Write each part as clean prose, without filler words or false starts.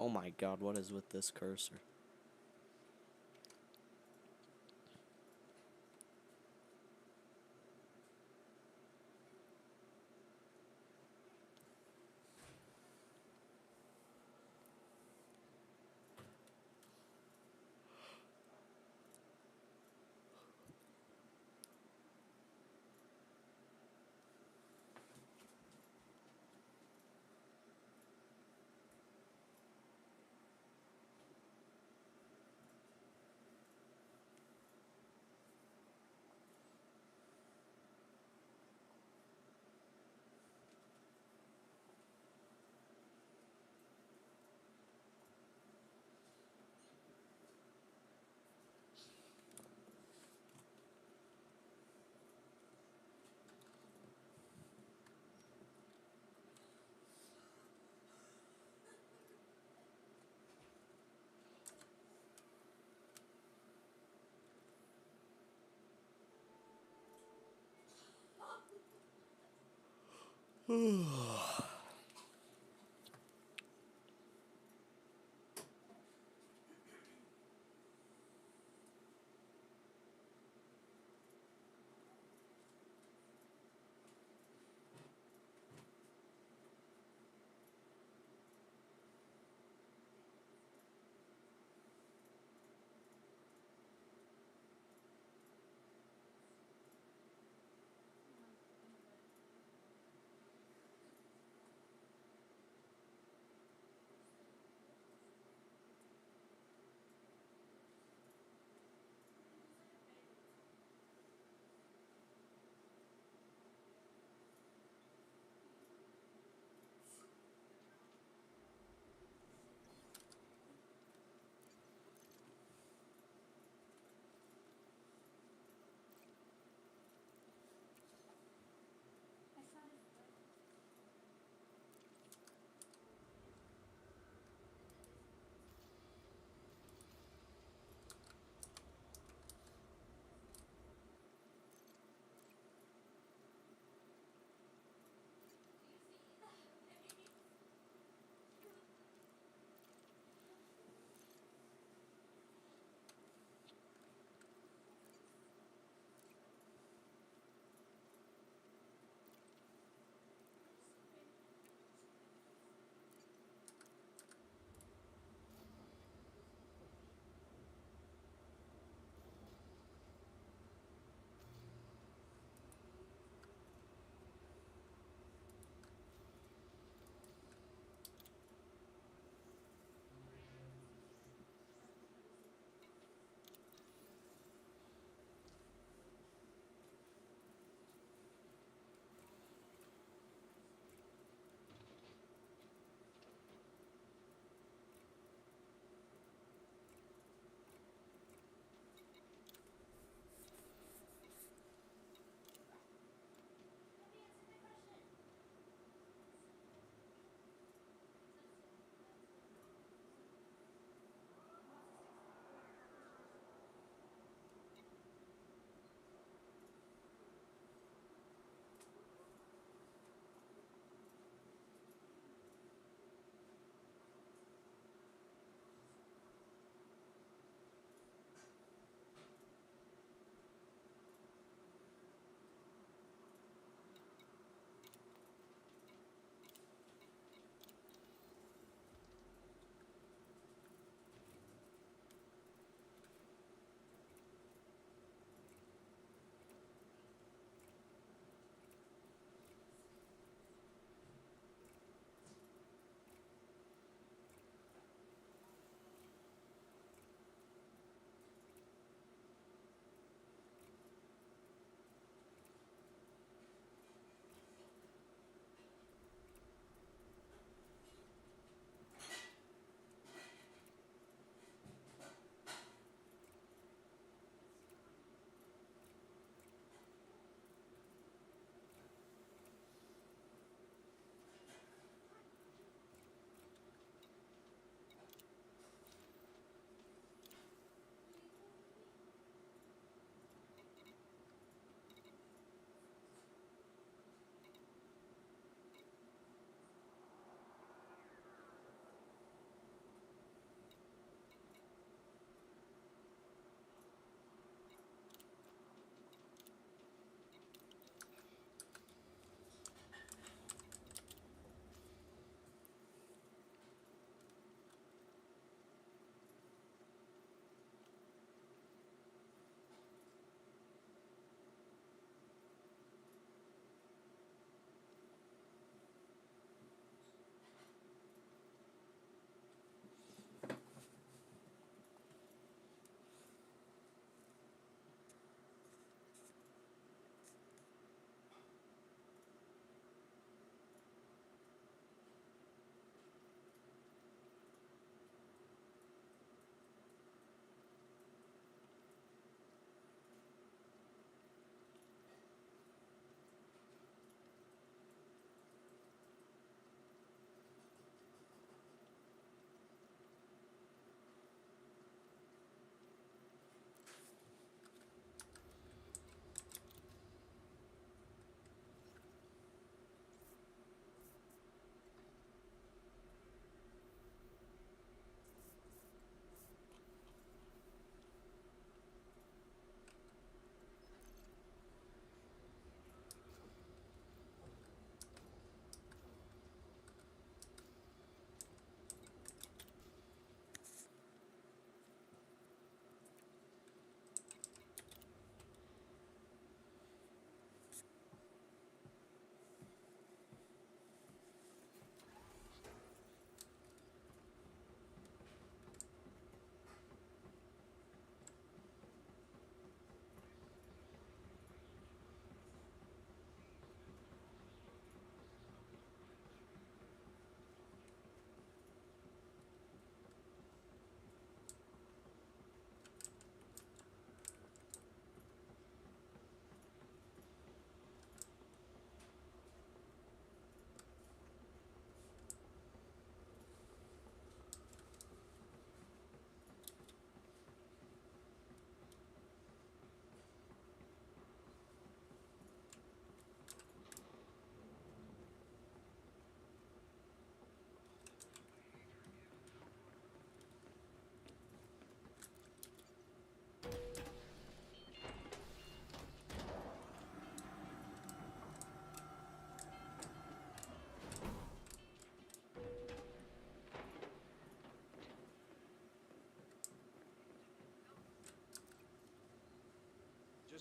Oh my god, what is with this cursor?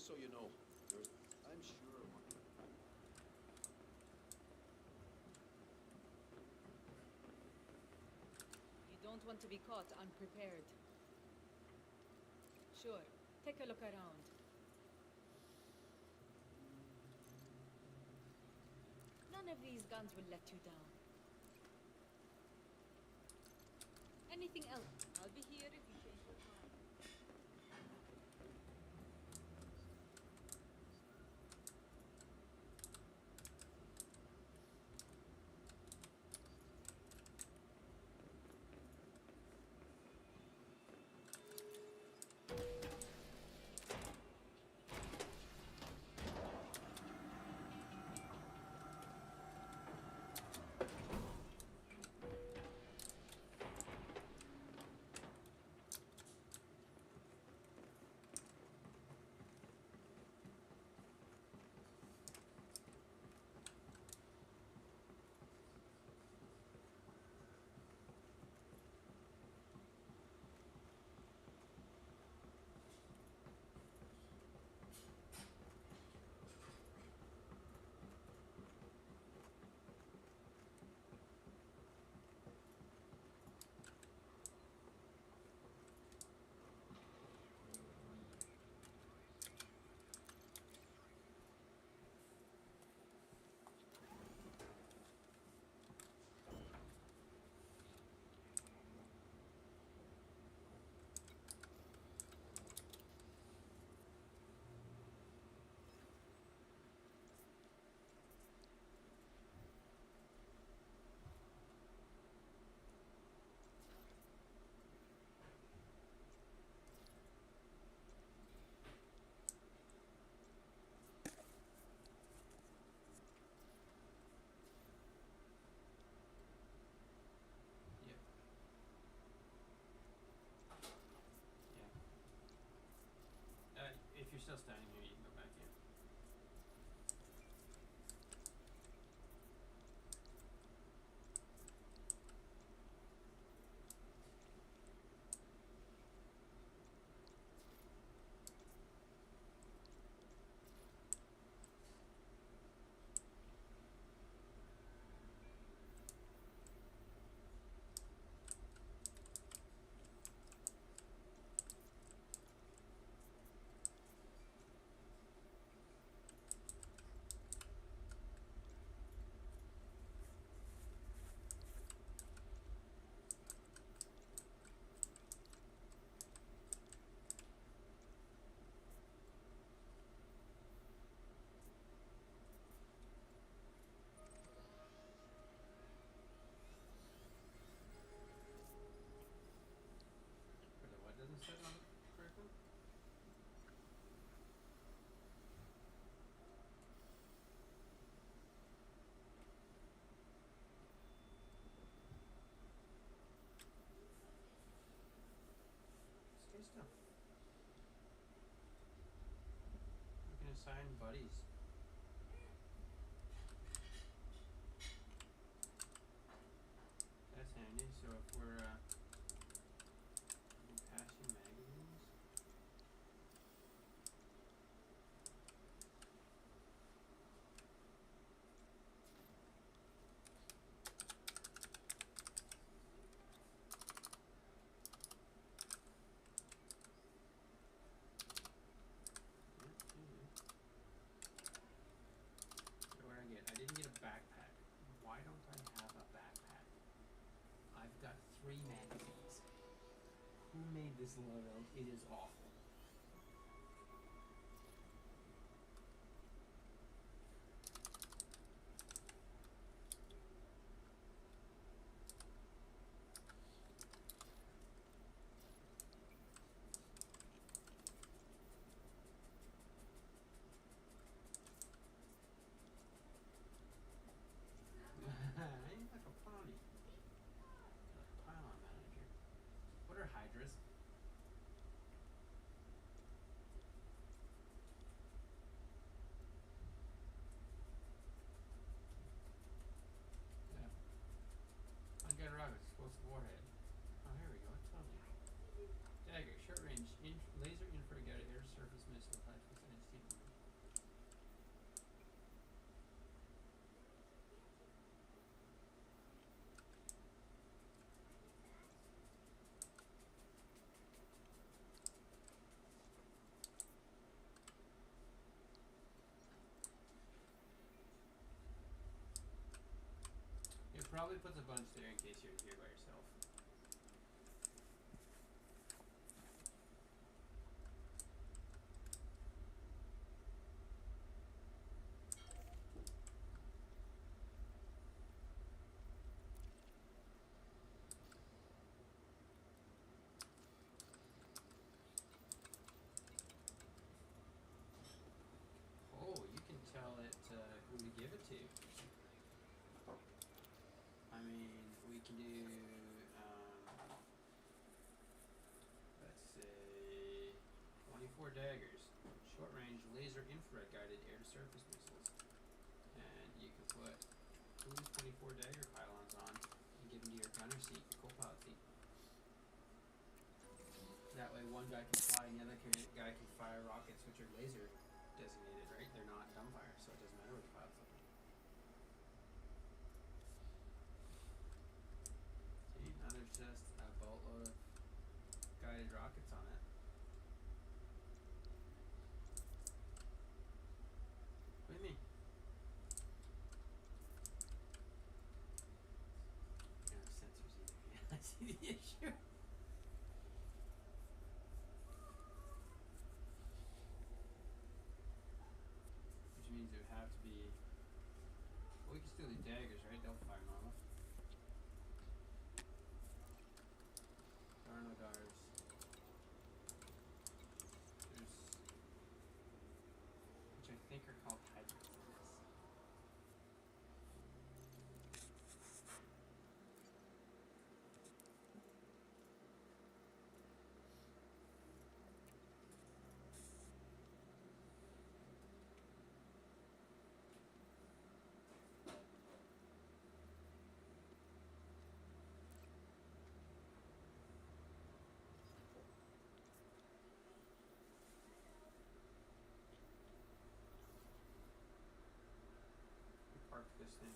Just so you know, I'm sure one. You don't want to be caught unprepared. Sure, take a look around. None of these guns will let you down. Anything else? I'll be here if you change your mind. If you're still standing here, you can go back in. For the what doesn't set on correctly? Stay still. We can assign buddies. That's handy. So if we're passing magazines. What did I get? I didn't get a backpack. Why don't I have a backpack? I've got 3 magazines. Who made this logo? It is awful. He's like a pony. Pylon manager. What are hydras? Yeah. Unguided rocket, explosive warhead. Oh, here we go. It tells you. Dagger, short range, laser infrared guided air surface missile, tactical entity, probably puts a bunch there in case you're here by yourself. Oh, you can tell it who to give it to. I mean, we can do, let's say, 24 daggers, short-range laser infrared guided air-to-surface missiles. And you can put who's 24 dagger pylons on and give them to your gunner seat, co-pilot seat. That way one guy can fly and the other guy can fire rockets which are laser designated, right? They're not dumbfire, so it doesn't matter where the pilot's looking. See, now there's just a boatload of guided rockets on it. What do you mean? You don't have sensors either. Yeah, I see the issue. Which means it would have to be. Well, we can still do daggers, right? They'll fire normal. Darnodars. There's. Which I think are called hybrids in this. Park this thing.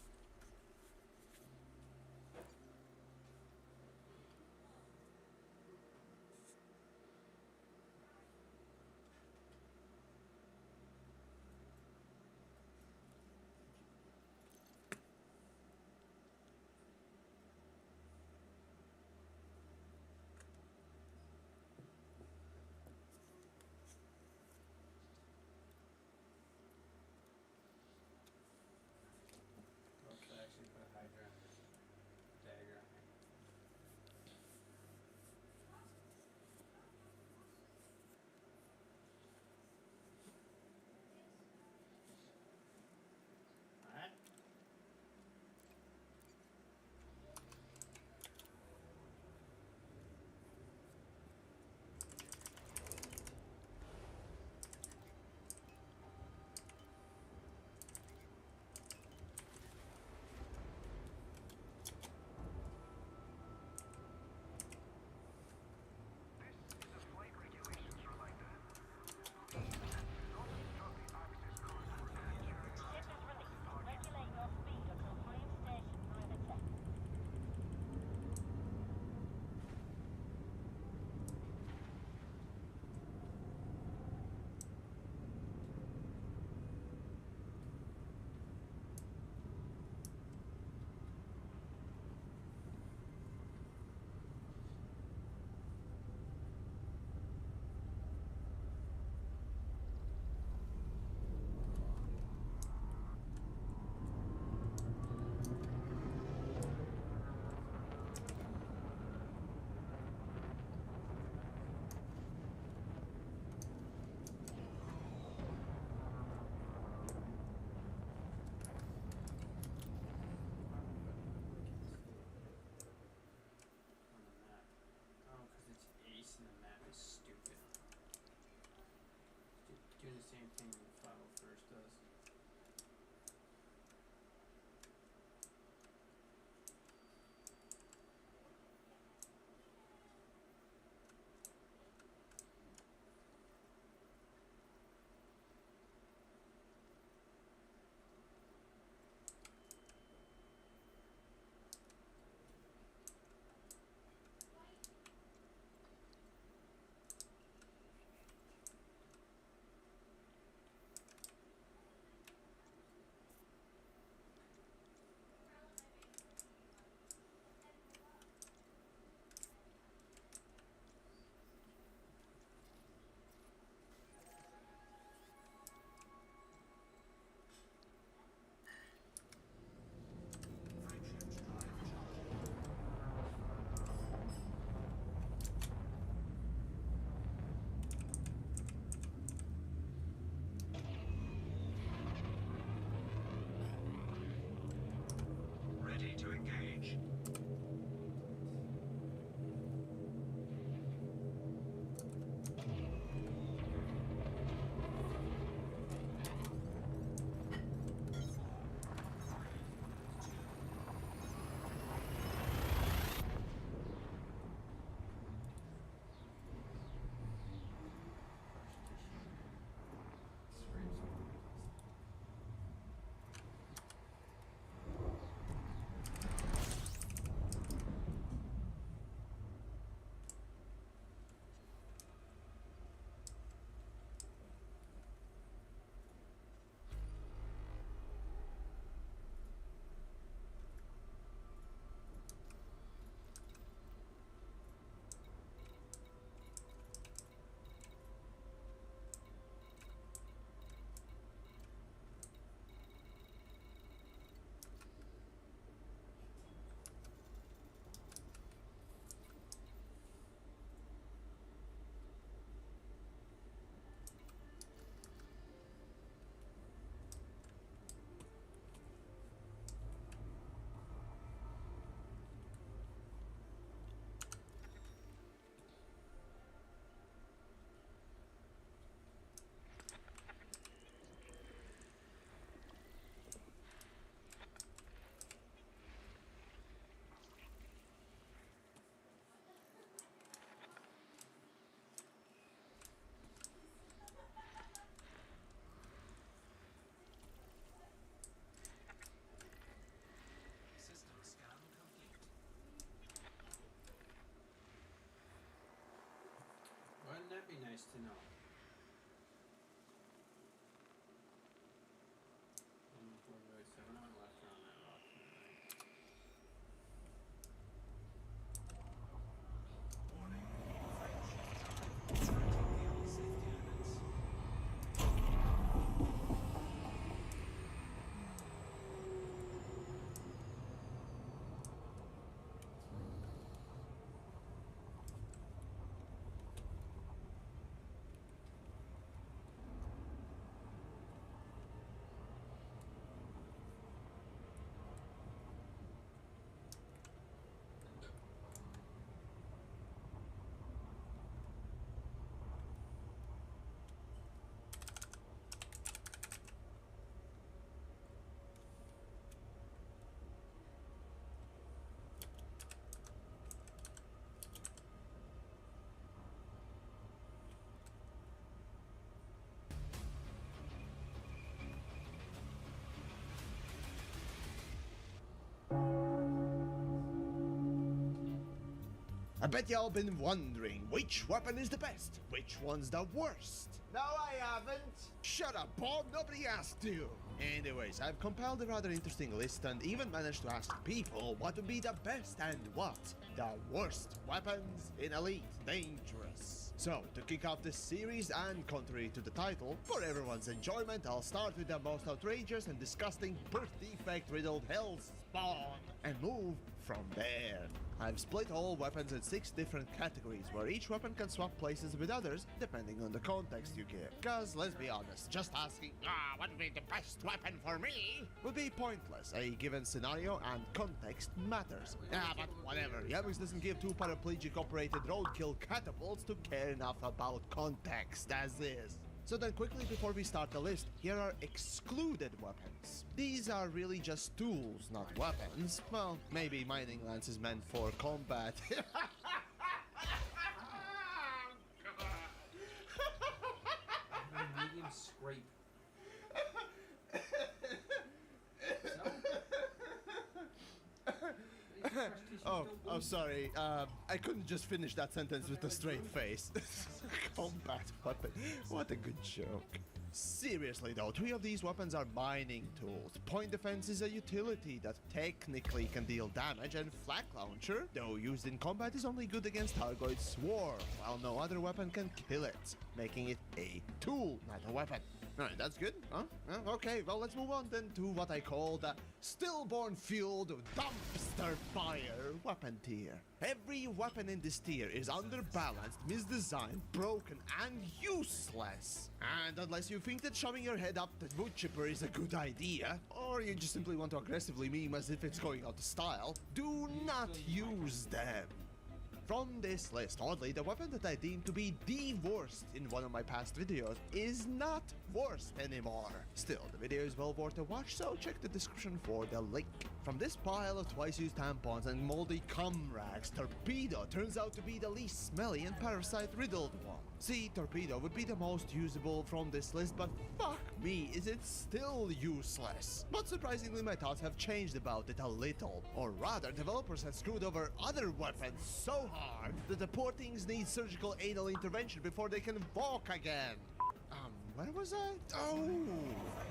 Nice to know. Seven on left on that rock. I bet y'all been wondering which weapon is the best, which one's the worst. No, I haven't. Shut up, Bob, nobody asked you. Anyways, I've compiled a rather interesting list and even managed to ask people what would be the best and what the worst weapons in Elite Dangerous. So, to kick off this series and contrary to the title, for everyone's enjoyment, I'll start with the most outrageous and disgusting birth defect riddled hell spawn and move from there. I've split all weapons in 6 different categories, where each weapon can swap places with others, depending on the context you give. Cause, let's be honest, just asking, what would be the best weapon for me, would be pointless. A given scenario and context matters. But whatever, Yamix doesn't give 2 paraplegic-operated roadkill catapults to care enough about context as is. So then quickly before we start the list, here are excluded weapons. These are really just tools, not weapons. Well, maybe mining lance is meant for combat. Medium scrape. Oh, sorry. I couldn't just finish that sentence with a straight face. Combat weapon. What a good joke. Seriously though, 3 of these weapons are mining tools. Point defense is a utility that technically can deal damage, and flak launcher, though used in combat, is only good against Targoid Swarm, while no other weapon can kill it, making it a tool, not a weapon. Alright, that's good, huh? Okay, well let's move on then to what I call the stillborn-fueled dumpster fire weapon tier. Every weapon in this tier is underbalanced, misdesigned, broken, and useless. And unless you think that shoving your head up the wood chipper is a good idea, or you just simply want to aggressively meme as if it's going out of style, do not use them. From this list, oddly, the weapon that I deem to be the worst in one of my past videos is not worst anymore. Still, the video is well worth a watch, so check the description for the link. From this pile of twice-used tampons and moldy cum rags, Torpedo turns out to be the least smelly and parasite-riddled one. See, Torpedo would be the most usable from this list, but fuck me, is it still useless? But surprisingly, my thoughts have changed about it a little. Or rather, developers have screwed over other weapons so hard that the poor things need surgical anal intervention before they can walk again. Where was I? Oh!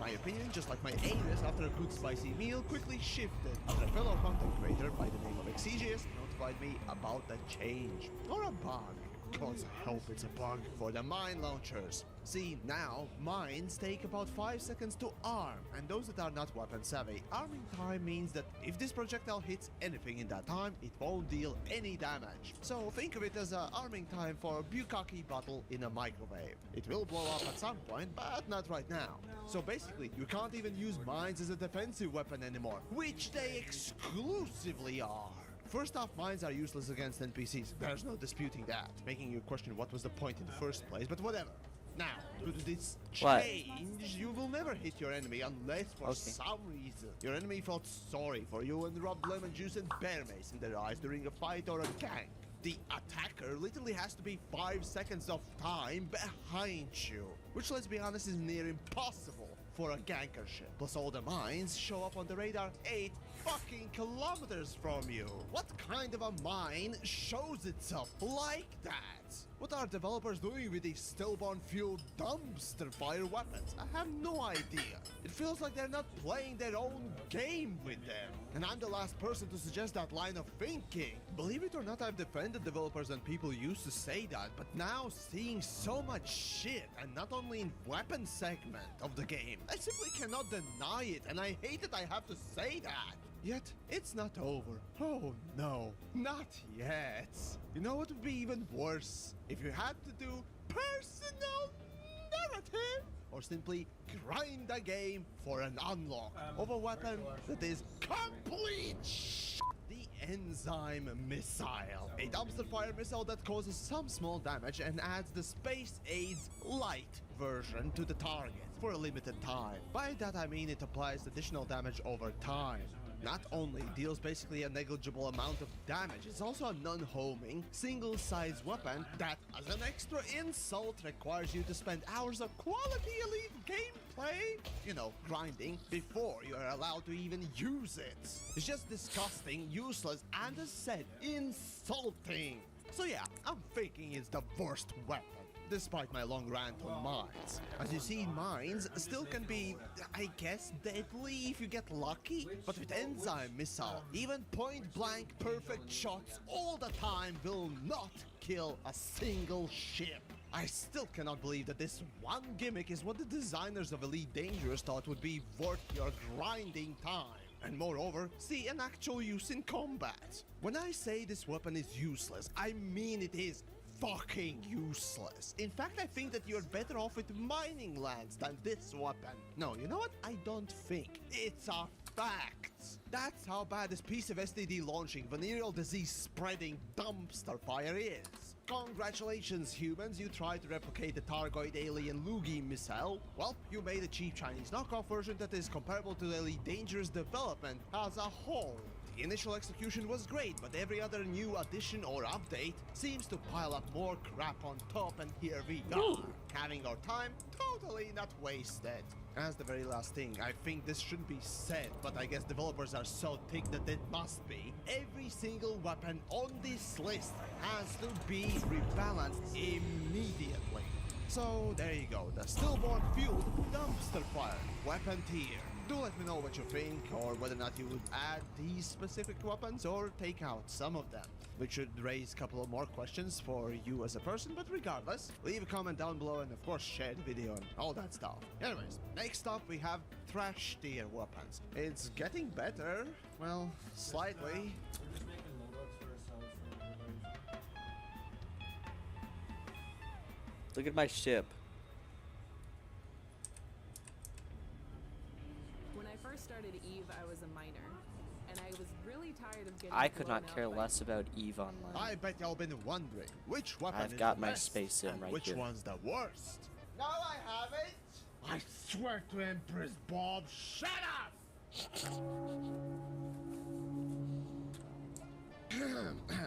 My opinion, just like my anus after a good spicy meal, quickly shifted after a fellow content creator by the name of Exegius notified me about the change. Or a bug. God, I hope it's a bug for the mine launchers. See, now, mines take about 5 seconds to arm, and those that are not weapon savvy, arming time means that if this projectile hits anything in that time, it won't deal any damage. So think of it as a arming time for a bukkake bottle in a microwave. It will blow up at some point, but not right now. So basically, you can't even use mines as a defensive weapon anymore, which they exclusively are. First off, mines are useless against NPCs, there's no disputing that, making you question what was the point in the first place, but whatever. Now, due to this change, you will never hit your enemy unless for some reason your enemy felt sorry for you and rubbed lemon juice and bear mace in their eyes during a fight or a gank. The attacker literally has to be 5 seconds of time behind you, which, let's be honest, is near impossible for a ganker ship. Plus all the mines show up on the radar 8 fucking kilometers from you. What kind of a mine shows itself like that? What are developers doing with these stillborn-fueled dumpster fire weapons? I have no idea. It feels like they're not playing their own game with them. And I'm the last person to suggest that line of thinking. Believe it or not, I've defended developers and people used to say that, but now seeing so much shit, and not only in weapon segment of the game, I simply cannot deny it, and I hate that I have to say that. Yet, it's not over. Oh no, not yet. You know what would be even worse? If you had to do personal narrative, or simply grind the game for an unlock of a weapon that is complete the Enzyme Missile. A dumpster fire missile that causes some small damage and adds the Space Aids Light version to the target for a limited time. By that I mean it applies additional damage over time. Not only deals basically a negligible amount of damage, it's also a non-homing, single-size weapon that, as an extra insult, requires you to spend hours of quality elite gameplay, you know, grinding, before you are allowed to even use it. It's just disgusting, useless, and as said, insulting. So yeah, I'm thinking it's the worst weapon. Despite my long rant on mines. As you see, mines still can be, I guess, deadly if you get lucky. But with Enzyme Missile, even point-blank perfect shots all the time will not kill a single ship. I still cannot believe that this one gimmick is what the designers of Elite Dangerous thought would be worth your grinding time. And moreover, see an actual use in combat. When I say this weapon is useless, I mean it is fucking useless. In fact, I think that you're better off with mining lands than this weapon. No, you know what? I don't think. It's a fact. That's how bad this piece of STD launching, venereal disease spreading dumpster fire is. Congratulations, humans, you tried to replicate the Targoid alien Lugi missile. Well, you made a cheap Chinese knockoff version that is comparable to the Elite Dangerous development as a whole. The initial execution was great, but every other new addition or update seems to pile up more crap on top, and here we are, having our time totally not wasted. As the very last thing, I think this shouldn't be said, but I guess developers are so thick that it must be. Every single weapon on this list has to be rebalanced immediately. So there you go, the stillborn fueled dumpster fire weapon tier. Do let me know what you think, or whether or not you would add these specific weapons or take out some of them, which should raise a couple of more questions for you as a person. But regardless, leave a comment down below and of course share the video and all that stuff. Anyways, next up we have trash tier weapons. It's getting better, well, slightly. We're just making loadouts for ourselves for everybody. Look at my ship. When I first started EVE, I was a miner, and I was really tired of getting I could blown not up care by- less about EVE Online. I bet y'all been wondering which weapon I've is got the my best space sim and right which here. one's the worst. Now I have it. I swear to Empress Bob, shut up!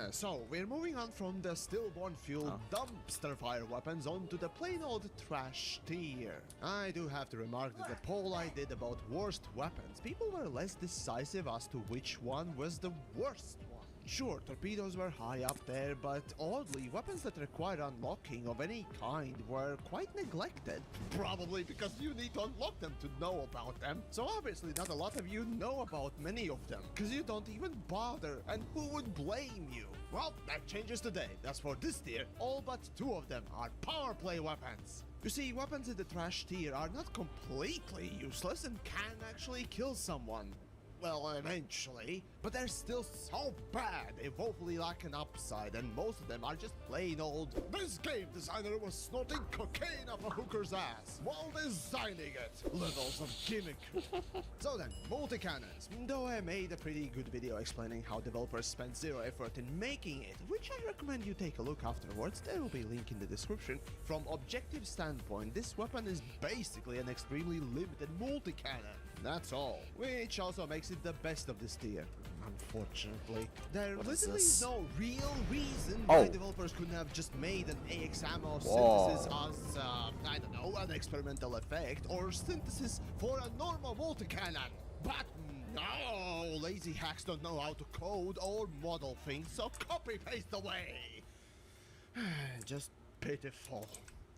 So, we're moving on from the stillborn fueled dumpster fire weapons onto the plain old trash tier. I do have to remark that the poll I did about worst weapons, people were less decisive as to which one was the worst one. Sure, torpedoes were high up there, but oddly, weapons that required unlocking of any kind were quite neglected. Probably because you need to unlock them to know about them. So obviously not a lot of you know about many of them, because you don't even bother, and who would blame you? Well, that changes today. As for this tier, all but 2 of them are power play weapons. You see, weapons in the trash tier are not completely useless and can actually kill someone. Well, eventually, but they're still so bad, they woefully lack an upside, and most of them are just plain old, this game designer was snorting cocaine up a hooker's ass while designing it, levels of gimmick. So then, multi-cannons. Though I made a pretty good video explaining how developers spent zero effort in making it, which I recommend you take a look afterwards, there will be a link in the description. From objective standpoint, this weapon is basically an extremely limited multi-cannon. That's all. Which also makes it the best of this tier. Unfortunately, there What is literally this? is no real reason Oh. why developers couldn't have just made an AX ammo Whoa. synthesis as, I don't know, an experimental effect or synthesis for a normal multi-cannon. But no, lazy hacks don't know how to code or model things, so copy-paste away. Just pitiful.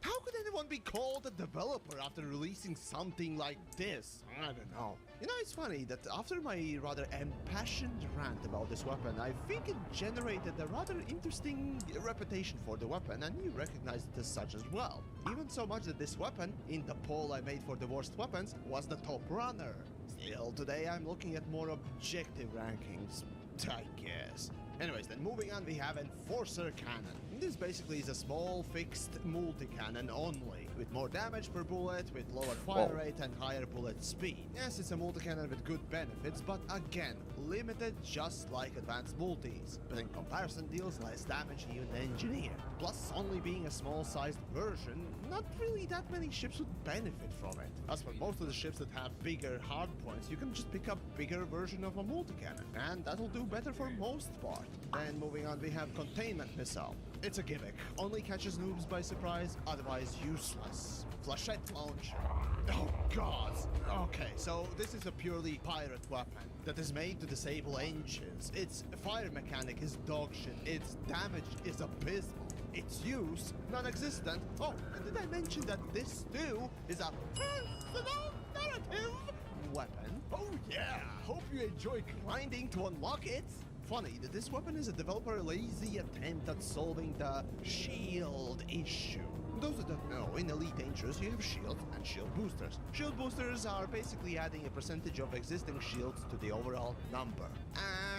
How could anyone be called a developer after releasing something like this? I don't know. You know, it's funny that after my rather impassioned rant about this weapon, I think it generated a rather interesting reputation for the weapon, and you recognized it as such as well. Even so much that this weapon, in the poll I made for the worst weapons, was the top runner. Still, today I'm looking at more objective rankings, I guess. Anyways, then moving on, we have Enforcer Cannon. This basically is a small fixed multi-cannon only, with more damage per bullet, with lower fire rate and higher bullet speed. Yes, it's a multi-cannon with good benefits, but again, limited just like advanced multis, but in comparison deals less damage even the engineer. Plus, only being a small-sized version, not really that many ships would benefit from it. As for most of the ships that have bigger hard points, you can just pick up bigger version of a multi-cannon, and that'll do better for most part. Then moving on, we have Containment Missile. It's a gimmick, only catches noobs by surprise, otherwise useless. Flashette Launcher. Oh god! Okay, so this is a purely pirate weapon that is made to disable engines. Its fire mechanic is dogshit, its damage is abysmal, its use non-existent. Oh, and did I mention that this too is a personal narrative weapon? Oh yeah! Hope you enjoy grinding to unlock it! Funny that this weapon is a developer lazy attempt at solving the shield issue. Those that don't know, in Elite Dangerous you have shields and shield boosters. Shield boosters are basically adding a percentage of existing shields to the overall number.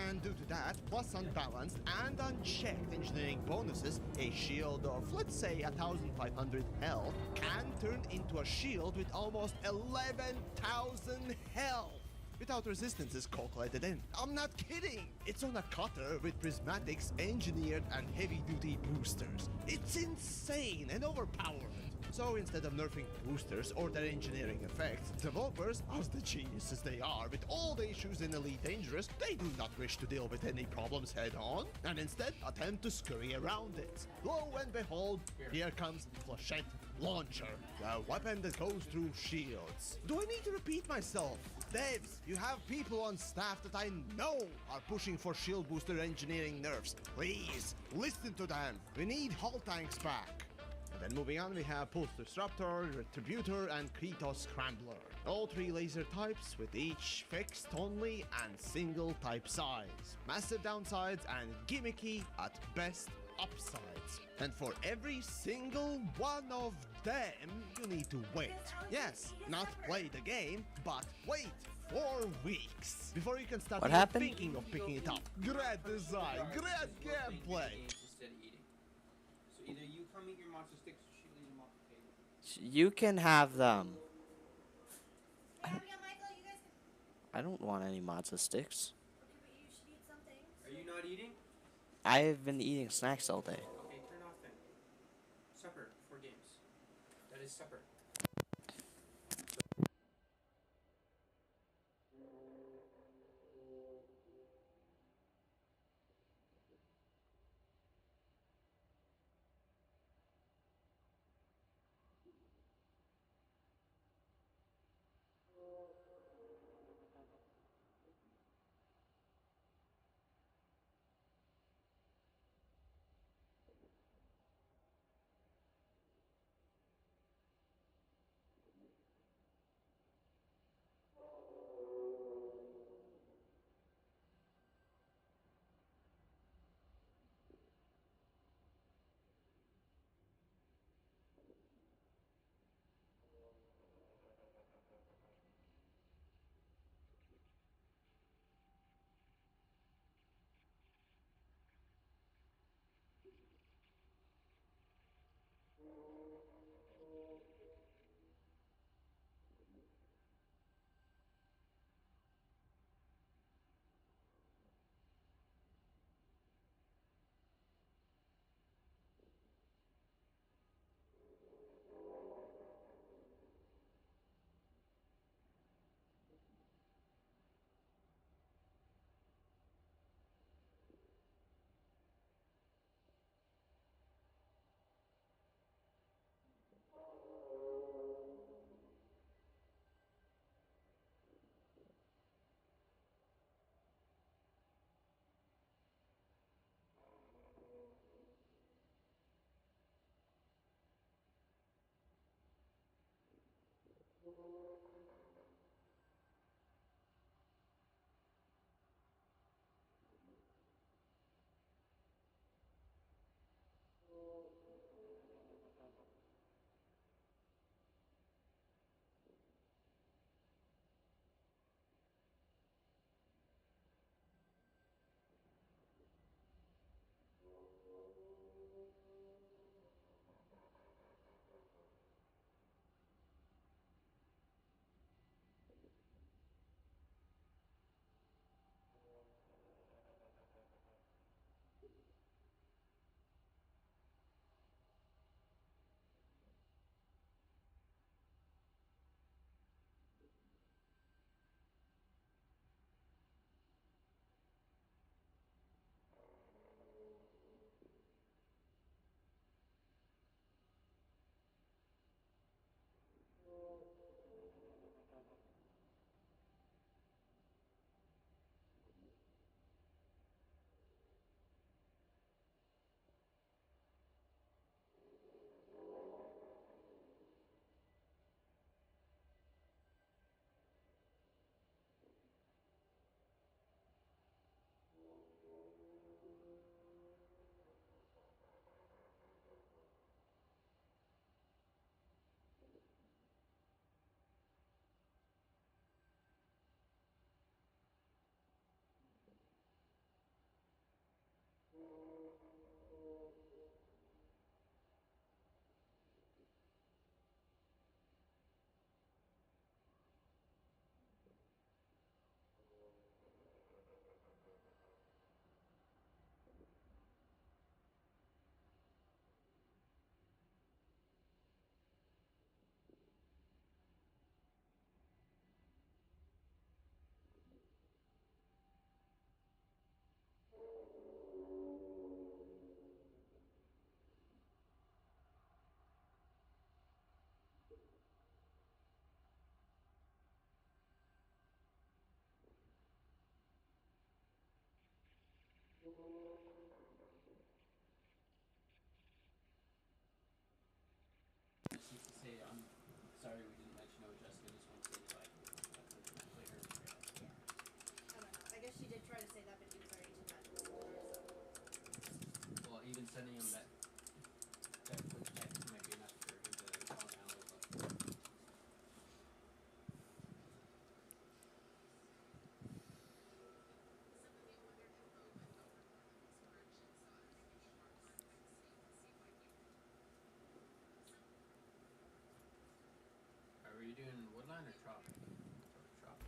And due to that, plus unbalanced and unchecked engineering bonuses, a shield of, let's say, 1,500 health can turn into a shield with almost 11,000 health. Without resistances calculated in. I'm not kidding! It's on a cutter with prismatics, engineered and heavy-duty boosters. It's insane and overpowered. So instead of nerfing boosters or their engineering effects, developers, as the geniuses they are with all the issues in Elite Dangerous, they do not wish to deal with any problems head-on, and instead attempt to scurry around it. Lo and behold, here comes Flashette Launcher, the weapon that goes through shields. Do I need to repeat myself? Devs, you have people on staff that I know are pushing for shield booster engineering nerfs. Please, listen to them. We need hull tanks back. And then moving on, we have Pulse Disruptor, Retributor, and Kratos Scrambler. All three laser types with each fixed only and single type size. Massive downsides and gimmicky at best upsides. And for every single one of them, you need to wait. Yes, not play the game, but wait 4 weeks before you can start What even happened? thinking of picking it up. Great design, great gameplay. Instead of eating. So either you come eat your monster sticks or she leaves them off the table. You can have them. Yeah, Michael, you guys can. I don't want any matzo sticks. Okay, but you should eat something. Are you not eating? I've been eating snacks all day. Okay, turn off then. Supper for games. That is supper.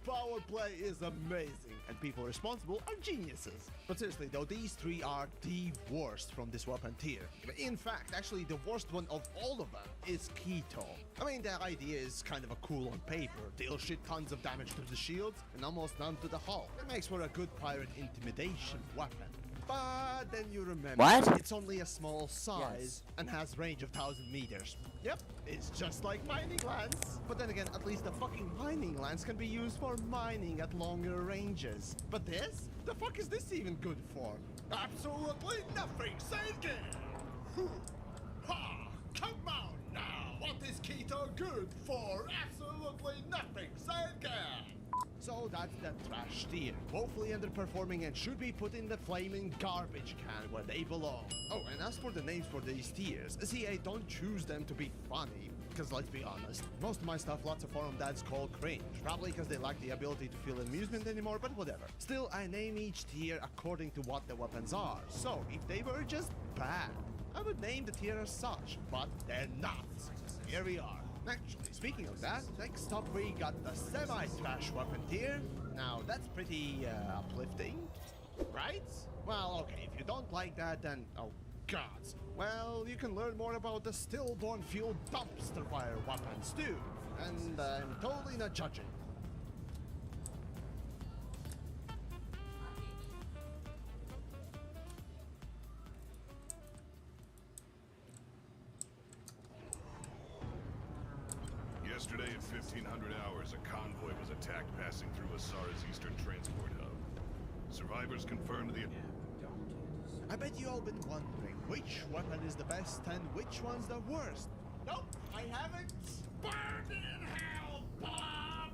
power play is amazing, and people responsible are geniuses. But seriously though, these three are the worst from this weapon tier. In fact, actually the worst one of all of them is Keto. I mean, the idea is kind of a cool on paper. Deal shit tons of damage to the shields and almost none to the hull. It makes for a good pirate intimidation weapon. But then you remember, What? it's only a small size and has range of 1,000 meters. Yep, it's just like mining lance. But then again, at least the fucking mining lance can be used for mining at longer ranges. But this? The fuck is this even good for? Absolutely nothing, say it again! Ha! Come on now! What is Keto good for? Absolutely nothing, say it again! So that's the trash tier. Woefully underperforming and should be put in the flaming garbage can where they belong. Oh, and as for the names for these tiers, see, I don't choose them to be funny. Because let's be honest, most of my stuff lots of forum dads call cringe. Probably because they lack the ability to feel amusement anymore, but whatever. Still, I name each tier according to what the weapons are. So, if they were just bad, I would name the tier as such, but they're not. Here we are. Actually, speaking of that, next up we got the semi-trash weapon tier. Now, that's pretty uplifting, right? Well, okay, if you don't like that, then oh gods. Well, you can learn more about the stillborn fuel dumpster fire weapons too. And I'm totally not judging. Yesterday at 1500 hours, a convoy was attacked passing through Asara's eastern transport hub. Survivors confirmed the... I bet you all been wondering which weapon is the best and which one's the worst. Nope, I haven't. Burned in hell, Bob!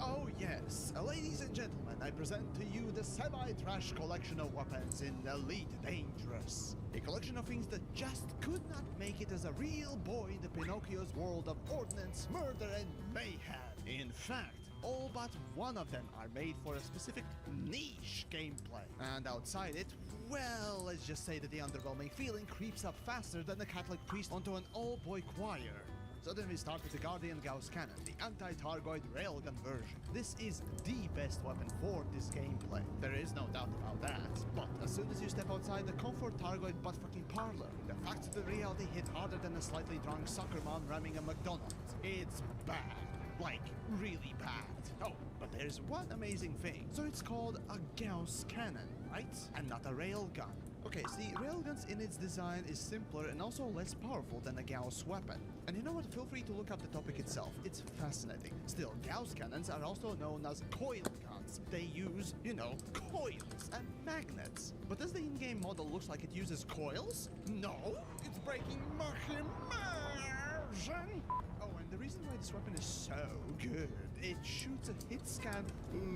Oh yes, ladies and gentlemen, I present to you the semi-trash collection of weapons in Elite Dangerous. A collection of things that just could not make it as a real boy in the Pinocchio's world of ordnance, murder, and mayhem. In fact, all but one of them are made for a specific niche gameplay. And outside it, well, let's just say that the underwhelming feeling creeps up faster than a Catholic priest onto an all-boy choir. So then we start with the Guardian Gauss Cannon, the anti-Targoid railgun version. This is the best weapon for this gameplay. There is no doubt about that. But as soon as you step outside the comfort Targoid butt-fucking parlor, the facts of the reality hit harder than a slightly drunk soccer mom ramming a McDonald's. It's bad. Like, really bad. Oh, but there's one amazing thing. So it's called a Gauss Cannon, right? And not a railgun. Okay, see, railguns in its design is simpler and also less powerful than a Gauss weapon. And you know what? Feel free to look up the topic itself. It's fascinating. Still, Gauss cannons are also known as coil guns. They use, you know, coils and magnets. But does the in-game model looks like it uses coils? No, it's breaking my immersion. Oh, and the reason why this weapon is so good, it shoots a hit scan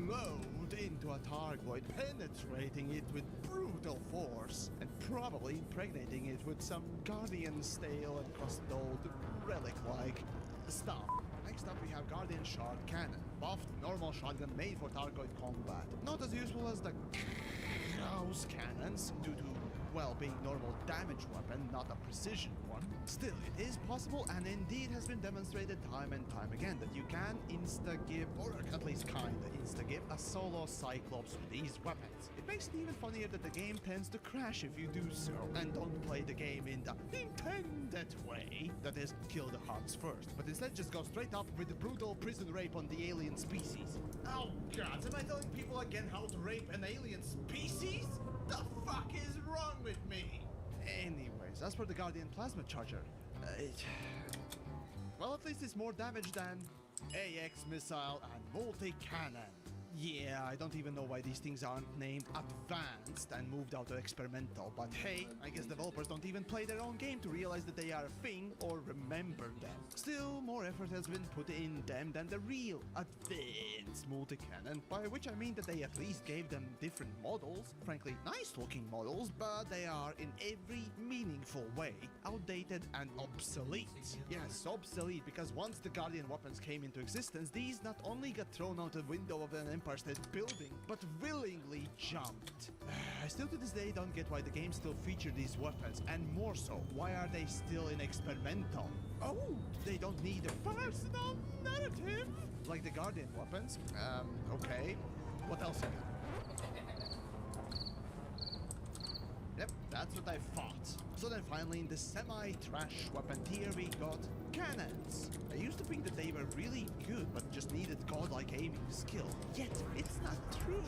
load into a Targoid, penetrating it with brutal force, and probably impregnating it with some Guardian stale and crusted old relic-like stuff. Next up we have Guardian Shard Cannon, buffed normal shotgun made for Targoid combat. Not as useful as the Gauss cannons due to, well, being normal damage weapon, not a precision one. Still, it is possible and indeed has been demonstrated time and time again that you can insta-give, or at least kinda insta-give, a solo Cyclops with these weapons. It makes it even funnier that the game tends to crash if you do so, and don't play the game in the intended way, that is, kill the Huns first, but instead just go straight up with the brutal prison rape on the alien species. Oh god, am I telling people again how to rape an alien species? The fuck is wrong with me? Anyways, as for the Guardian Plasma Charger, well, at least it's more damage than AX Missile and Multi-Cannon. Yeah, I don't even know why these things aren't named Advanced and moved out to Experimental, but hey, I guess developers don't even play their own game to realize that they are a thing or remember them. Still, more effort has been put in them than the real Advanced Multi-Cannon, by which I mean that they at least gave them different models, frankly nice looking models, but they are in every meaningful way outdated and obsolete. Yes, obsolete, because once the Guardian weapons came into existence, these not only got thrown out the window of an Empire State Building, but willingly jumped. I still to this day don't get why the game still featured these weapons, and more so, why are they still in experimental? Oh, they don't need a personal narrative? Like the Guardian weapons? Okay. What else again? Yep, that's what I thought. So then finally in the semi-trash weapon tier we got cannons. I used to think that they were really good but just needed godlike aiming skill. Yet it's not true.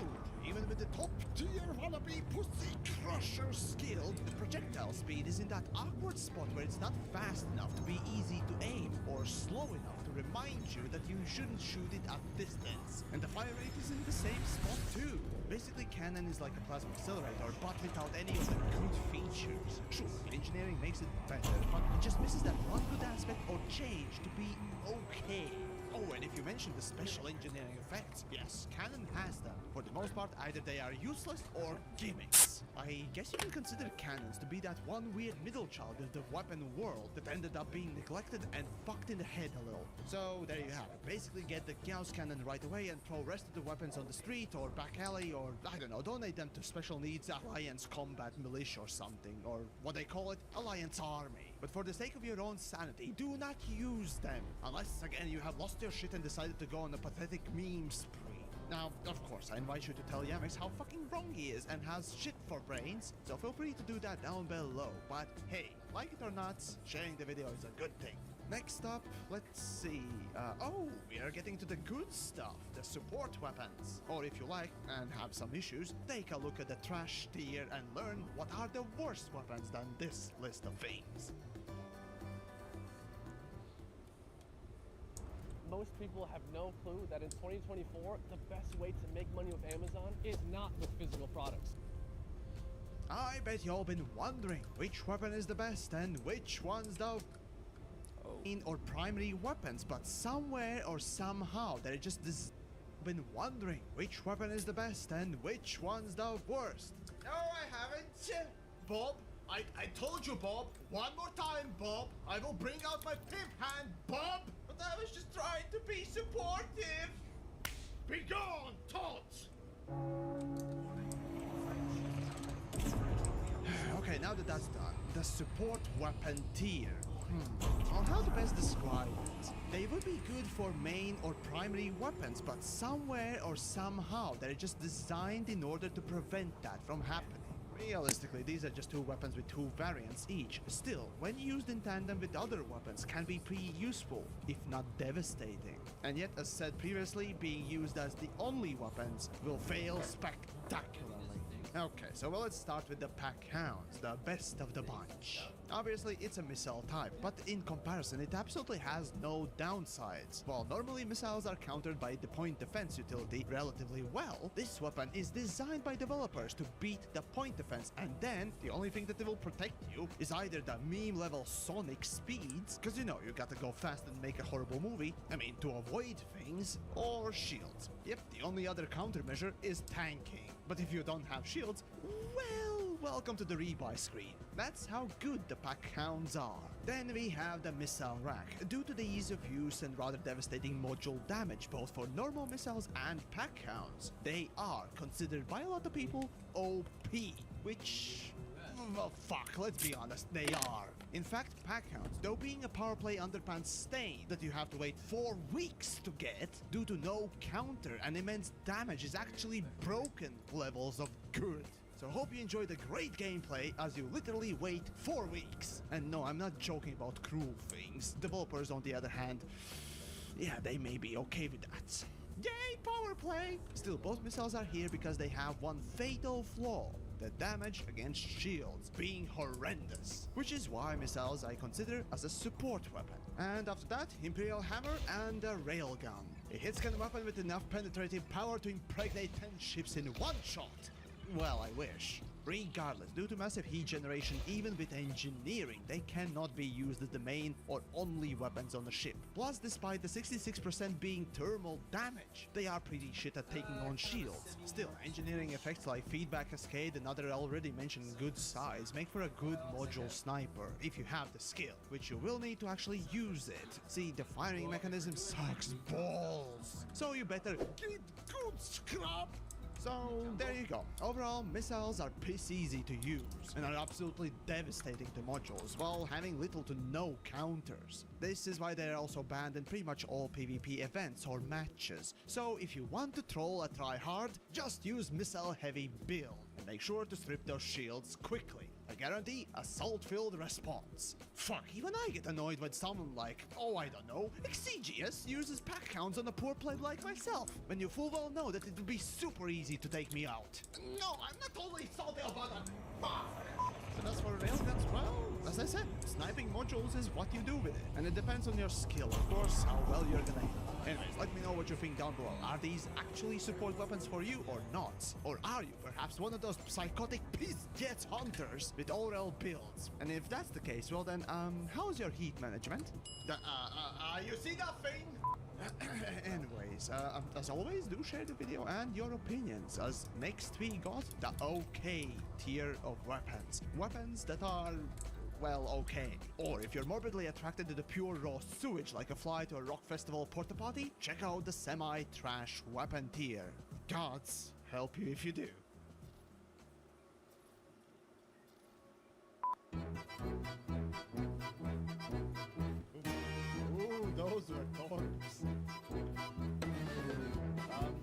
Even with the top tier wannabe pussy crusher skill, the projectile speed is in that awkward spot where it's not fast enough to be easy to aim or slow enough to remind you that you shouldn't shoot it at distance. And the fire rate is in the same spot too. Basically, cannon is like a plasma accelerator, but without any of the good features. Sure, engineering makes it better, but it just misses that one good aspect or change to be okay. Oh, and if you mention the special engineering effects, yes, Canon has them. For the most part, either they are useless or gimmicks. I guess you can consider cannons to be that one weird middle child of the weapon world that ended up being neglected and fucked in the head a little. So there you have it. Basically get the Gauss cannon right away and throw rest of the weapons on the street or back alley or, I don't know, donate them to special needs Alliance Combat Militia or something, or what they call it, Alliance Army. But for the sake of your own sanity, do not use them. Unless, again, you have lost your shit and decided to go on a pathetic meme spree. Now, of course, I invite you to tell Yamix how fucking wrong he is and has shit for brains, so feel free to do that down below. But hey, like it or not, sharing the video is a good thing. Next up, let's see. Oh, we are getting to the good stuff, the support weapons. Or if you like, and have some issues, take a look at the trash tier and learn what are the worst weapons than this list of things. Most people have no clue that in 2024, the best way to make money with Amazon is not with physical products. I bet y'all been wondering which weapon is the best and which one's the main or primary weapons, but somewhere or somehow they're just been wondering which weapon is the best and which one's the worst. No, I haven't. Bob, I told you, Bob. One more time, Bob. I will bring out my pimp hand, Bob. But I was just trying to be supportive. Be gone, Tot. Okay, now that that's done, the support weapon tier. On how to best describe it? They would be good for main or primary weapons, but somewhere or somehow they're just designed in order to prevent that from happening. Realistically, these are just two weapons with two variants each. Still, when used in tandem with other weapons, can be pretty useful, if not devastating. And yet, as said previously, being used as the only weapons will fail spectacularly. Okay, so well, let's start with the Pack Hounds, the best of the bunch. Obviously, it's a missile type, but in comparison, it absolutely has no downsides. While normally missiles are countered by the point defense utility relatively well, this weapon is designed by developers to beat the point defense, and then the only thing that it will protect you is either the meme level sonic speeds, because you know you gotta go fast and make a horrible movie, to avoid things, or shields. Yep, the only other countermeasure is tanking. But if you don't have shields, well, welcome to the rebuy screen. That's how good the Pack Hounds are. Then we have the missile rack. Due to the ease of use and rather devastating module damage both for normal missiles and Pack Hounds, they are considered by a lot of people OP, which, well, fuck, let's be honest, they are. In fact, Pack Hounds, though being a power play underpants stain that you have to wait 4 weeks to get due to no counter and immense damage, is actually broken levels of good. So hope you enjoyed the great gameplay as you literally wait 4 weeks. And no, I'm not joking about cruel things. Developers, on the other hand, yeah, they may be okay with that. Yay, power play! Still, both missiles are here because they have one fatal flaw. The damage against shields being horrendous, which is why missiles I consider as a support weapon. And after that, Imperial Hammer and a Railgun. A hitscan weapon with enough penetrative power to impregnate 10 ships in one shot. Well, I wish. Regardless, due to massive heat generation, even with engineering, they cannot be used as the main or only weapons on the ship. Plus, despite the 66% being thermal damage, they are pretty shit at taking on shields. Still, engineering effects like feedback cascade and other already mentioned good size make for a good module sniper if you have the skill, which you will need to actually use it. See, the firing mechanism sucks balls, so you better get good scrap. So there you go. Overall, missiles are piss easy to use and are absolutely devastating to modules while having little to no counters. This is why they're also banned in pretty much all PvP events or matches. So if you want to troll a tryhard, just use missile heavy build and make sure to strip those shields quickly. I guarantee assault-filled response. Fuck, even I get annoyed when someone like, oh I don't know, Exegius uses pack counts on a poor play like myself, when you full well know that it would be super easy to take me out. No, I'm not only salty about that. And as for railguns, well, as I said, sniping modules is what you do with it. And it depends on your skill, of course, how well you're gonna hit. Anyways, let me know what you think down below. Are these actually support weapons for you or not? Or are you perhaps one of those psychotic piss-jets hunters with all-rail builds? And if that's the case, well then, how's your heat management? You see that thing? Anyways, as always, do share the video and your opinions, as next we got the OK tier of weapons. Weapons that are, well, okay. Or if you're morbidly attracted to the pure raw sewage like a fly to a rock festival porta potty, check out the semi-trash weapon tier. Gods help you if you do. Ooh, those were thorns. Am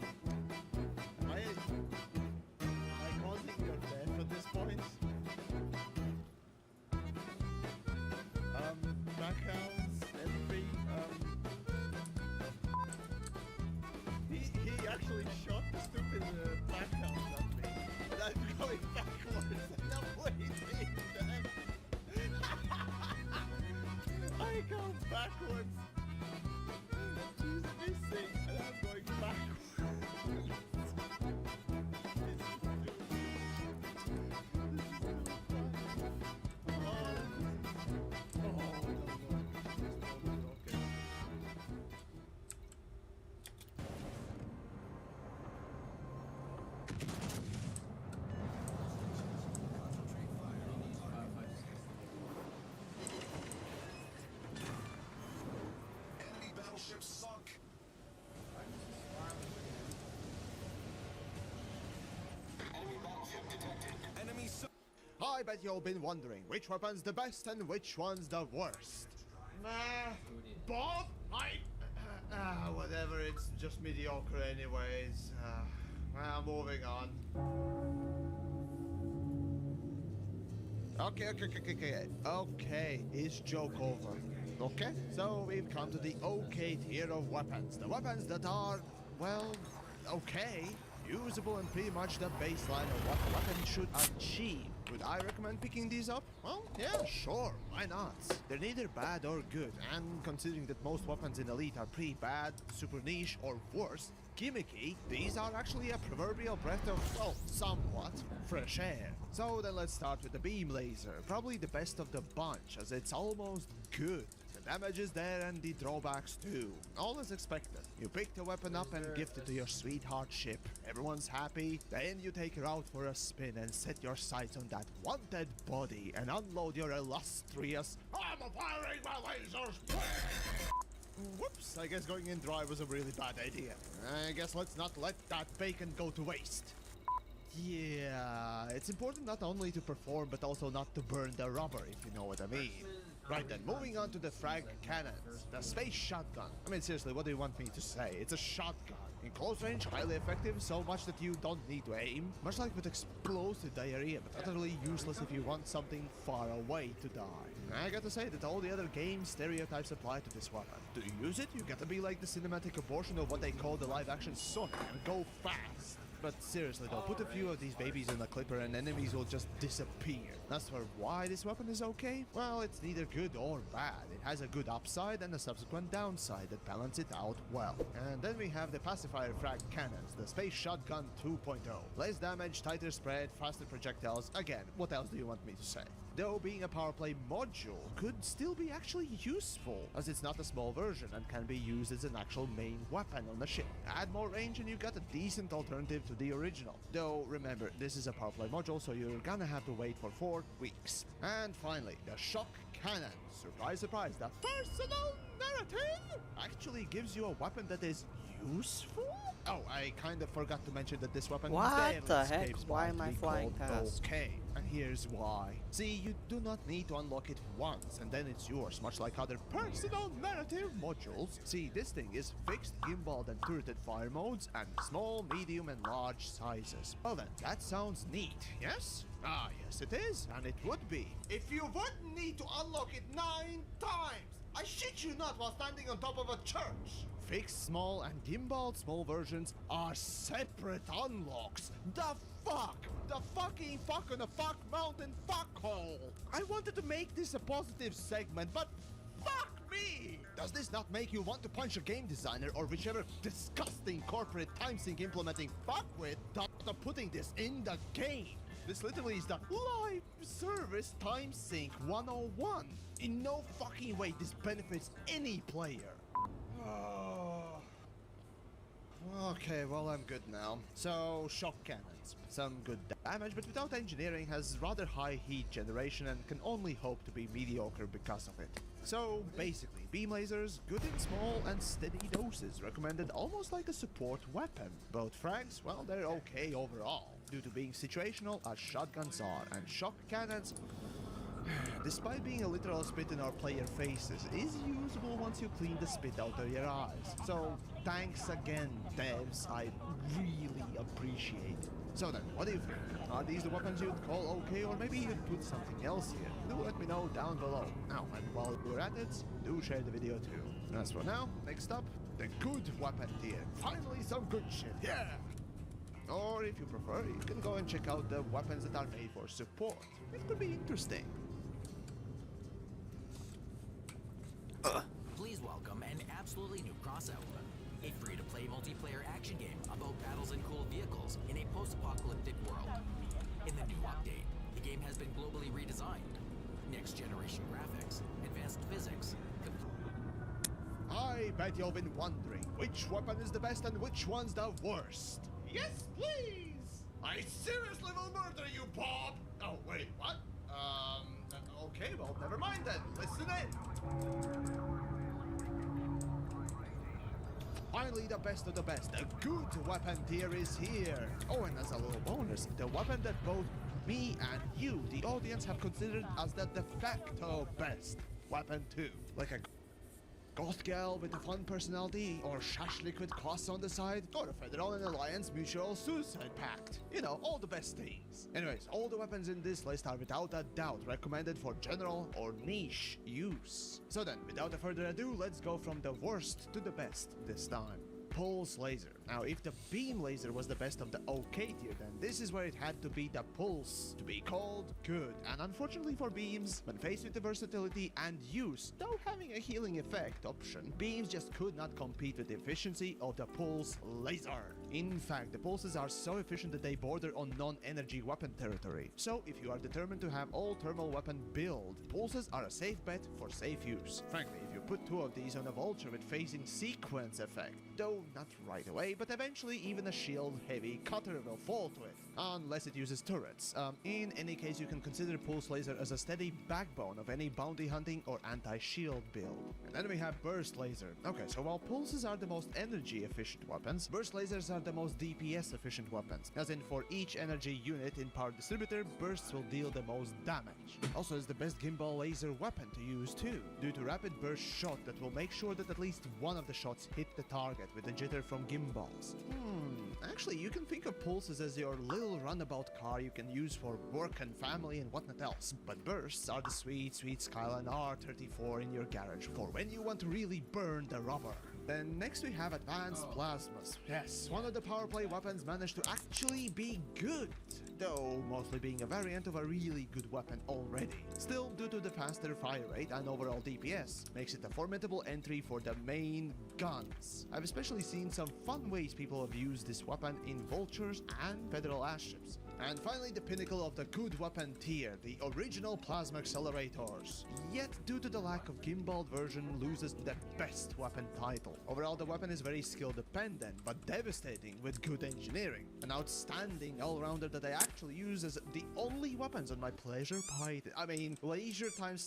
I causing your death at this point? Backhounds, every, he actually shot the stupid backhounds at me. And I'm going backwards and I'm waiting. I go backwards. He's missing and I'm going backwards. Enemy battleship sunk. Enemy battleship detected. Enemy sunk. I bet you've been wondering which weapon's the best and which one's the worst. Nah, Bob, whatever, it's just mediocre anyways. Moving on. Okay, is joke over. Okay, so we've come to the okay tier of weapons. The weapons that are, well, okay, usable and pretty much the baseline of what a weapon should achieve. Would I recommend picking these up? Well, yeah, sure, why not? They're neither bad or good, and considering that most weapons in Elite are pretty bad, super niche, or worse, gimmicky, these are actually a proverbial breath of, well, somewhat, fresh air. So then let's start with the beam laser, probably the best of the bunch, as it's almost good. The damage is there and the drawbacks too. All as expected. You pick the weapon up and gift it to your sweetheart ship. Everyone's happy, then you take her out for a spin and set your sights on that one dead body and unload your illustrious I'm firing my lasers! Whoops, I guess going in dry was a really bad idea. I guess let's not let that bacon go to waste. Yeah, it's important not only to perform but also not to burn the rubber, if you know what I mean. Right then, moving on to the frag cannons, the space shotgun. I mean, seriously, what do you want me to say? It's a shotgun. In close range, highly effective, so much that you don't need to aim. Much like with explosive diarrhea, but utterly useless if you want something far away to die. I gotta say that all the other game stereotypes apply to this weapon. To use it, you gotta be like the cinematic abortion of what they call the live-action Sonic and go fast. But seriously though, put a few of these babies in a clipper and enemies will just disappear. As for why this weapon is okay, well, it's neither good or bad. It has a good upside and a subsequent downside that balance it out well. And then we have the pacifier frag cannons, the Space Shotgun 2.0. Less damage, tighter spread, faster projectiles. Again, what else do you want me to say? Though being a power play module could still be actually useful, as it's not a small version and can be used as an actual main weapon on the ship. Add more range and you got a decent alternative to the original. Though remember, this is a power play module, so you're gonna have to wait for 4 weeks. And finally, the shock cannon. Surprise, surprise, the personal narrative actually gives you a weapon that is useful? Oh, I kind of forgot to mention that this weapon What barely the heck? escapes Why by am I being flying called past? Okay, and here's why. See, you do not need to unlock it once and then it's yours, much like other personal narrative modules. See, this thing is fixed gimbaled and turreted fire modes and small, medium and large sizes. Well then, that sounds neat, yes? Ah, yes it is, and it would be. If you wouldn't need to unlock it 9 times, I shit you not while standing on top of a church. Fixed small and gimballed small versions are separate unlocks. The fuck? The fucking fuck on a fuck mountain fuckhole. I wanted to make this a positive segment, but fuck me! Does this not make you want to punch a game designer or whichever disgusting corporate time sink implementing fuckwit thought of putting this in the game? This literally is the live service time sync 101. In no fucking way this benefits any player. Okay, well I'm good now. So, shock cannons. Some good damage, but without engineering has rather high heat generation and can only hope to be mediocre because of it. So, basically, beam lasers, good in small and steady doses, recommended almost like a support weapon. Both frags, well, they're okay overall, due to being situational as shotguns are, and shock cannons, despite being a literal spit in our player faces, is usable once you clean the spit out of your eyes. So, thanks again, devs, I really appreciate it. So then, what do you think? Are these the weapons you'd call okay, or maybe you'd put something else here? Do let me know down below. Now, and while you're at it, do share the video too. As for now, next up, the good weapon tier. Finally some good shit, yeah! Or if you prefer, you can go and check out the weapons that are made for support. It could be interesting. Please welcome an absolutely new crossover. A free-to-play multiplayer action game about battles and cool vehicles in a post-apocalyptic world. In the new update, the game has been globally redesigned. Next-generation graphics, advanced physics. I bet you've been wondering which weapon is the best and which one's the worst. Yes, please! I seriously will murder you, Bob! Oh, wait, what? Okay, well, never mind then. Listen in. Finally, the best of the best. The good weapon tier is here. Oh, and as a little bonus, the weapon that both me and you, the audience, have considered as the de facto best weapon 2. Like a goth gal with a fun personality, or shashlik with costs on the side, or a Federal and Alliance mutual suicide pact. You know, all the best things. Anyways, all the weapons in this list are without a doubt recommended for general or niche use. So then, without further ado, let's go from the worst to the best this time. Pulse laser. Now, if the beam laser was the best of the okay tier, then this is where it had to be the pulse to be called good. And unfortunately for beams, when faced with the versatility and use, though having a healing effect option, beams just could not compete with the efficiency of the pulse laser. In fact, the pulses are so efficient that they border on non-energy weapon territory. So if you are determined to have all thermal weapon build, pulses are a safe bet for safe use. Frankly, if you put 2 of these on a vulture with phasing sequence effect, though not right away, but eventually even a shield-heavy cutter will fall to it, unless it uses turrets. In any case, you can consider pulse laser as a steady backbone of any bounty hunting or anti-shield build. And then we have burst laser. Okay, so while pulses are the most energy efficient weapons, burst lasers are the most DPS efficient weapons, as in for each energy unit in power distributor, bursts will deal the most damage. Also is the best gimbal laser weapon to use too, due to rapid burst shot that will make sure that at least one of the shots hit the target with the jitter from gimbals. Actually, you can think of pulses as your little runabout car you can use for work and family and whatnot else. But bursts are the sweet, sweet Skyline R34 in your garage for when you want to really burn the rubber. Then next we have advanced plasmas. Yes, one of the power play weapons managed to actually be good, though mostly being a variant of a really good weapon already. Still, due to the faster fire rate and overall DPS, makes it a formidable entry for the main guns. I've especially seen some fun ways people have used this weapon in vultures and federal airships. And finally, the pinnacle of the good weapon tier, the original plasma accelerators. Yet, due to the lack of gimbal version, loses the best weapon title. Overall, the weapon is very skill dependent, but devastating with good engineering. An outstanding all-rounder that I actually use as the only weapons on my pleasure Python. Leisure time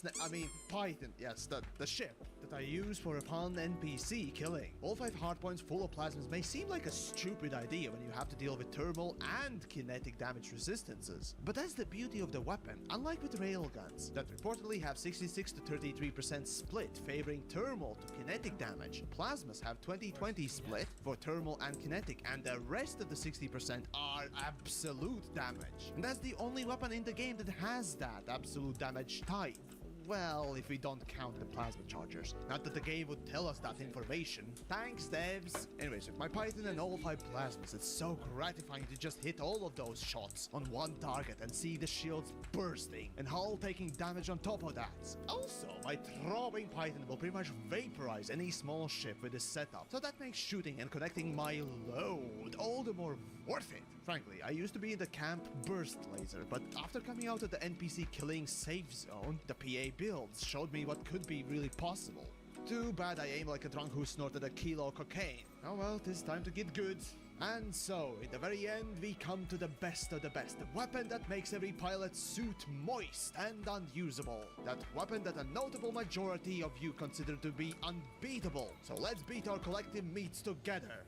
Python, yes, the ship that I use for a fun NPC killing. All 5 hardpoints full of plasmas may seem like a stupid idea when you have to deal with thermal and kinetic damage resistances. But that's the beauty of the weapon, unlike with railguns, that reportedly have 66 to 33% split favoring thermal to kinetic damage. Plasmas have 20-20 split for thermal and kinetic, and the rest of the 60% are absolute damage. And that's the only weapon in the game that has that absolute damage type. Well, if we don't count the plasma chargers. Not that the game would tell us that information. Thanks, devs! Anyways, with my Python and all 5 plasmas, it's so gratifying to just hit all of those shots on one target and see the shields bursting and Hull taking damage on top of that. Also, my throbbing Python will pretty much vaporize any small ship with this setup, so that makes shooting and connecting my load all the more worth it. Frankly, I used to be in the camp burst laser, but after coming out of the NPC killing safe zone, the PA builds showed me what could be really possible. Too bad I aim like a drunk who snorted a kilo of cocaine. Oh well, it is time to get good. And so, in the very end, we come to the best of the best. The weapon that makes every pilot's suit moist and unusable. That weapon that a notable majority of you consider to be unbeatable. So let's beat our collective meats together.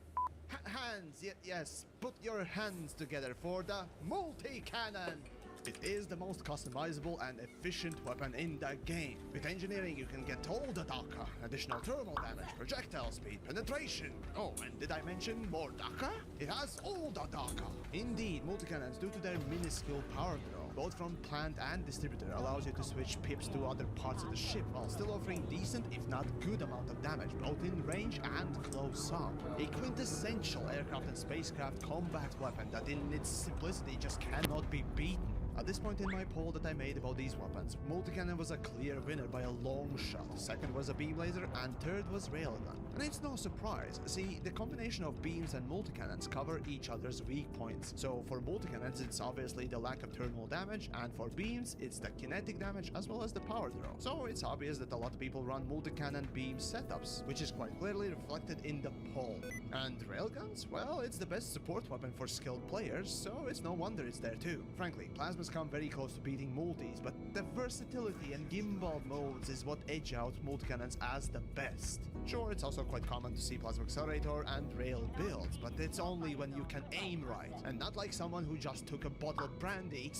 Hands, yes, put your hands together for the multi-cannon. It is the most customizable and efficient weapon in the game. With engineering, you can get all the DACA, additional thermal damage, projectile speed, penetration. Oh, and did I mention more DACA? It has all the DACA. Indeed, multi-cannons, due to their minuscule power draw, both from plant and distributor, allows you to switch pips to other parts of the ship while still offering decent, if not good amount of damage, both in range and close up. A quintessential aircraft and spacecraft combat weapon that in its simplicity just cannot be beaten. At this point in my poll that I made about these weapons, multi-cannon was a clear winner by a long shot, second was a beam laser, and third was railgun. And it's no surprise, see, the combination of beams and multi-cannons cover each other's weak points. So for multi-cannons it's obviously the lack of thermal damage, and for beams it's the kinetic damage as well as the power throw. So it's obvious that a lot of people run multi-cannon beam setups, which is quite clearly reflected in the poll. And railguns? Well, it's the best support weapon for skilled players, so it's no wonder it's there too. Frankly, plasmas come very close to beating multis, but the versatility and gimbal modes is what edge out multi-cannons as the best. Sure, it's also quite common to see plasma accelerator and rail builds, but it's only when you can aim right, and not like someone who just took a bottle of brandy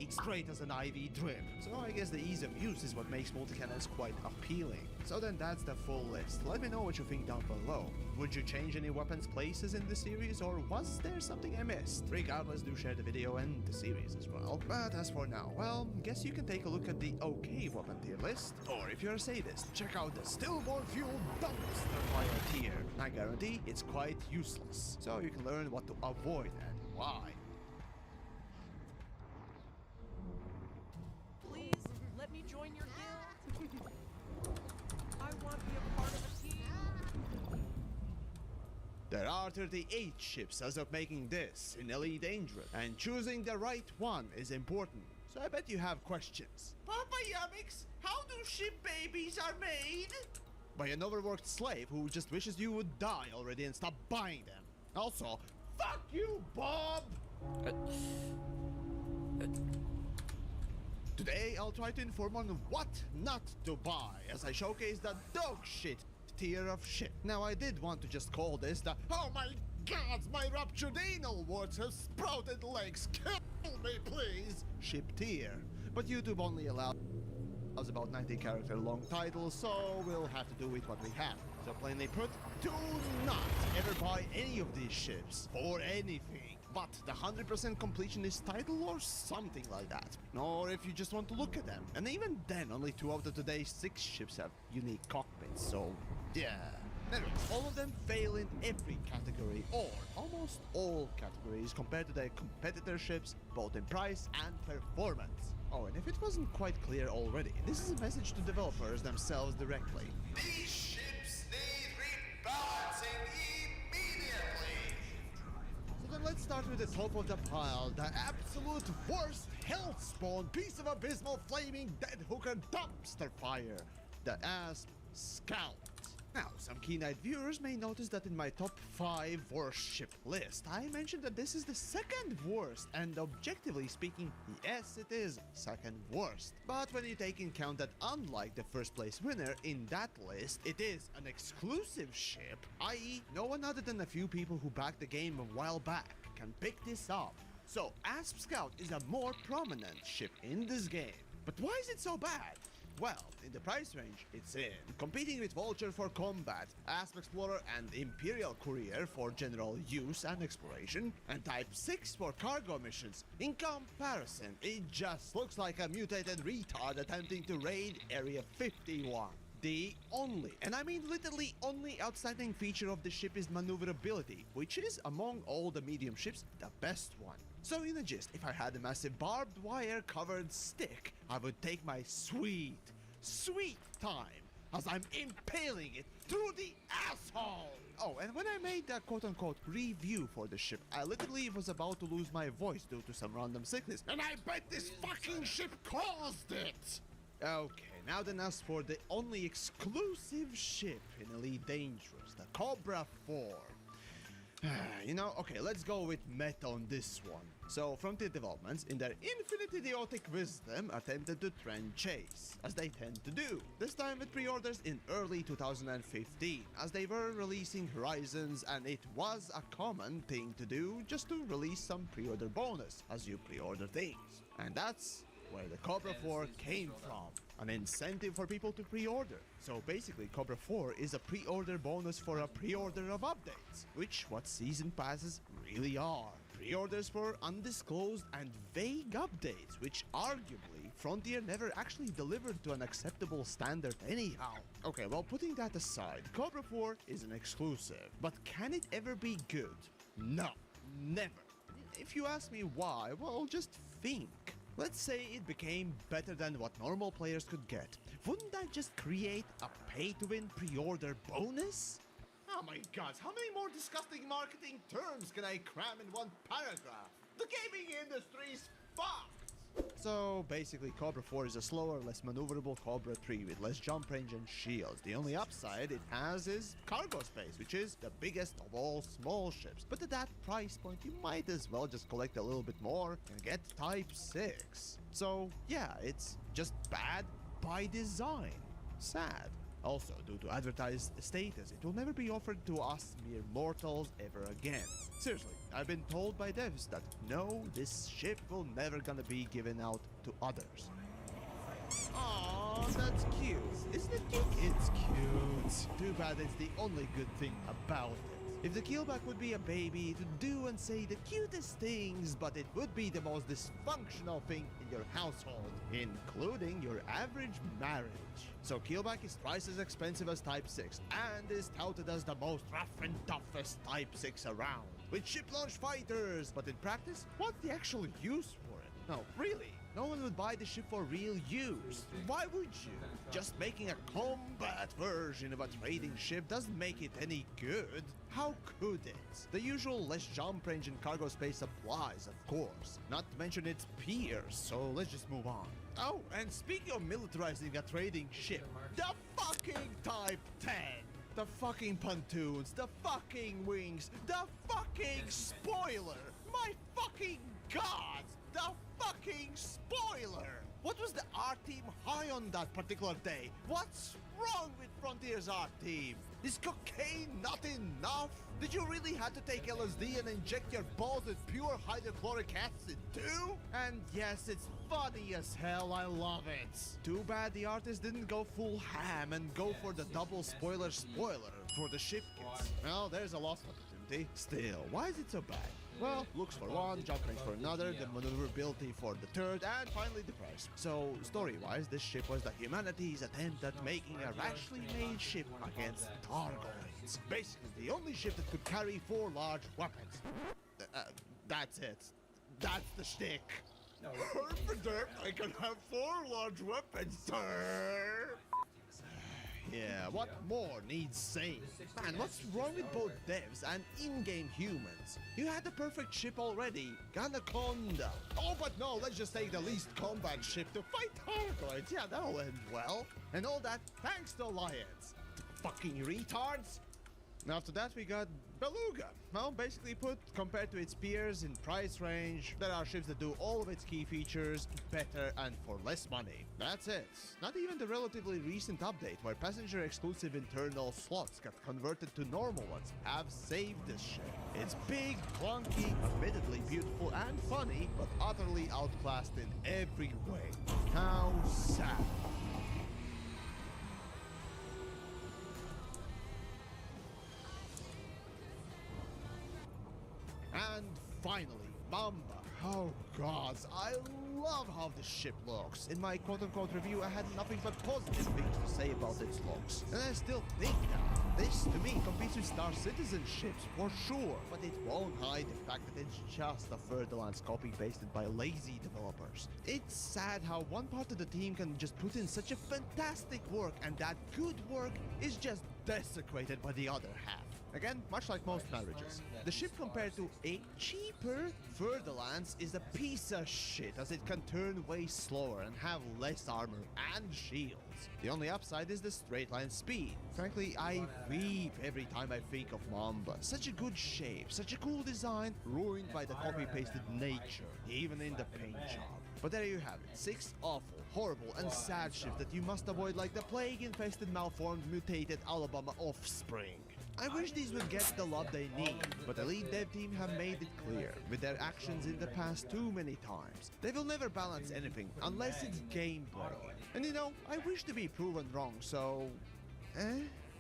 straight as an IV drip. So I guess the ease of use is what makes multi-cannons quite appealing. So then that's the full list. Let me know what you think down below. Would you change any weapons places in the series, or was there something I missed? Regardless, do share the video and the series as well. But as for now, well, guess you can take a look at the okay weapon tier list. Or if you're a sadist, check out the still more fuel dumpster fire tier. I guarantee it's quite useless. So you can learn what to avoid and why. Please, let me join your guild. I want to be a part of a team. There are 38 ships as of making this in Elite Dangerous, and choosing the right one is important. So I bet you have questions. Papa Yummix, how do ship babies are made? By an overworked slave who just wishes you would die already and stop buying them. Also, fuck you, Bob! Today I'll try to inform on what not to buy as I showcase the dog shit tier of shit. Now I did want to just call this the oh my god, my ruptured anal warts have sprouted legs, kill me please ship tier. But YouTube only allows about 90 character long titles, so we'll have to do with what we have. So plainly put, do not ever buy any of these ships for anything but the 100% completionist title or something like that. Or if you just want to look at them. And even then, only 2 out of today's 6 ships have unique cockpits, so yeah. Anyway, all of them fail in every category, or almost all categories, compared to their competitor ships, both in price and performance. Oh, and if it wasn't quite clear already, this is a message to developers themselves directly. These ships need rebalancing immediately. So then let's start with the top of the pile, the absolute worst hellspawn piece of abysmal flaming dead hooker dumpster fire, the Asp Scout. Now, some keen-eyed viewers may notice that in my top 5 worst ship list, I mentioned that this is the second worst, and objectively speaking, yes, it is second worst. But when you take in account that unlike the first place winner in that list, it is an exclusive ship, i.e. no one other than a few people who backed the game a while back can pick this up. So, Asp Scout is a more prominent ship in this game. But why is it so bad? Well, in the price range it's in, competing with Vulture for combat, Asp Explorer and Imperial Courier for general use and exploration, and Type 6 for cargo missions. In comparison, it just looks like a mutated retard attempting to raid Area 51. The only, and I mean literally only outstanding feature of the ship is maneuverability, which is, among all the medium ships, the best one. So in a gist, if I had a massive barbed wire covered stick, I would take my sweet time as I'm impaling it through the asshole! Oh, and when I made that quote-unquote review for the ship, I literally was about to lose my voice due to some random sickness, and I bet this fucking ship caused it! Okay, now then as for the only exclusive ship in Elite Dangerous, the Cobra 4. You know, okay, let's go with meta on this one. So, Frontier Developments, in their infinite idiotic wisdom, attempted to trend chase, as they tend to do. This time with pre-orders in early 2015, as they were releasing Horizons, and it was a common thing to do just to release some pre-order bonus, as you pre-order things. And that's where the Cobra 4 came from. An incentive for people to pre-order. So basically, Cobra 4 is a pre-order bonus for a pre-order of updates, which what season passes really are. Pre-orders for undisclosed and vague updates, which arguably Frontier never actually delivered to an acceptable standard anyhow. Okay, well, putting that aside, Cobra 4 is an exclusive, but can it ever be good? No, never. If you ask me why, well, just think. Let's say it became better than what normal players could get. Wouldn't that just create a pay-to-win pre-order bonus? Oh my god, how many more disgusting marketing terms can I cram in one paragraph? The gaming industry's fucked! So basically, Cobra 4 is a slower, less maneuverable Cobra 3 with less jump range and shields. The only upside it has is cargo space, which is the biggest of all small ships. But at that price point, you might as well just collect a little bit more and get Type 6. So yeah, it's just bad by design. Sad. Also, due to advertised status, it will never be offered to us mere mortals ever again. Seriously, I've been told by devs that no, this ship will never gonna be given out to others. Aww, that's cute. Isn't it cute? It's cute. Too bad it's the only good thing about it. If the keelback would be a baby, it would do and say the cutest things, but it would be the most dysfunctional thing in your household, including your average marriage. So keelback is twice as expensive as Type 6, and is touted as the most rough and toughest Type 6 around, with ship launch fighters. But in practice, what's the actual use for it? No, really. No one would buy the ship for real use. Why would you? Just making a combat version of a trading ship doesn't make it any good. How could it? The usual less jump range and cargo space applies, of course. Not to mention its peers, so let's just move on. Oh, and speaking of militarizing a trading ship, the fucking Type 10! The fucking pontoons, the fucking wings, the fucking spoiler! My fucking god! The fucking spoiler! What was the art team high on that particular day? What's wrong with Frontier's art team? Is cocaine not enough? Did you really have to take LSD and inject your balls with pure hydrochloric acid too? And yes, it's funny as hell, I love it. Too bad the artist didn't go full ham and go for the double spoiler for the ship kits. Well, there's a lost opportunity. Still, why is it so bad? Well, looks for one, jump range for another, the maneuverability for the third, and finally the price. So, story-wise, this ship was the humanity's attempt at making a rashly made ship against Targoids. It's basically the only ship that could carry 4 large weapons. That's it. That's the shtick. No, I can have 4 large weapons, sir. Yeah, what more needs saying? Man, what's wrong with both devs and in-game humans? You had the perfect ship already, Ganaconda. Oh, but no, let's just take the least combat ship to fight Hargoids. Yeah, that'll end well. And all that thanks to Alliance. Fucking retards. After that, we got Beluga. Well, basically put, compared to its peers in price range, there are ships that do all of its key features better and for less money. That's it. Not even the relatively recent update where passenger-exclusive internal slots got converted to normal ones have saved this ship. It's big, clunky, admittedly beautiful and funny, but utterly outclassed in every way. How sad. And finally, Mamba. Oh gods, I love how this ship looks. In my quote-unquote review, I had nothing but positive things to say about its looks. And I still think that. This, to me, competes with Star Citizen ships for sure. But it won't hide the fact that it's just a Furtherlands copy-pasted by lazy developers. It's sad how one part of the team can just put in such a fantastic work, and that good work is just desecrated by the other half. Again, much like most marriages, the ship compared to a cheaper Furtherlands is a piece of shit, as it can turn way slower and have less armor and shields. The only upside is the straight line speed. Frankly, I weep every time I think of Mamba. Such a good shape, such a cool design, ruined by the copy-pasted nature, even in the paint job. But there you have it, 6 awful, horrible, and sad ships that you must avoid like the plague-infested, malformed, mutated Alabama offspring. I wish these would get the love they need, but the lead dev team have made it clear, with their actions in the past too many times. They will never balance anything, unless it's gameplay. And you know, I wish to be proven wrong, so...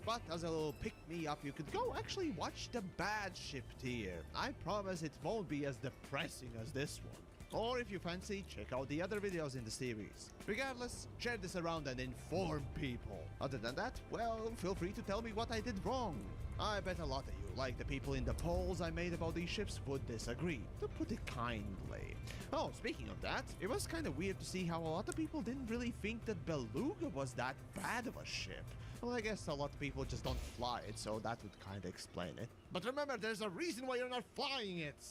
But as a little pick-me-up, you could go actually watch the bad ship tier. I promise it won't be as depressing as this one. Or if you fancy, check out the other videos in the series. Regardless, share this around and inform people. Other than that, well, feel free to tell me what I did wrong. I bet a lot of you, like the people in the polls I made about these ships, would disagree, to put it kindly. Oh, speaking of that, it was kind of weird to see how a lot of people didn't really think that Beluga was that bad of a ship. Well, I guess a lot of people just don't fly it, so that would kind of explain it. But remember, there's a reason why you're not flying it!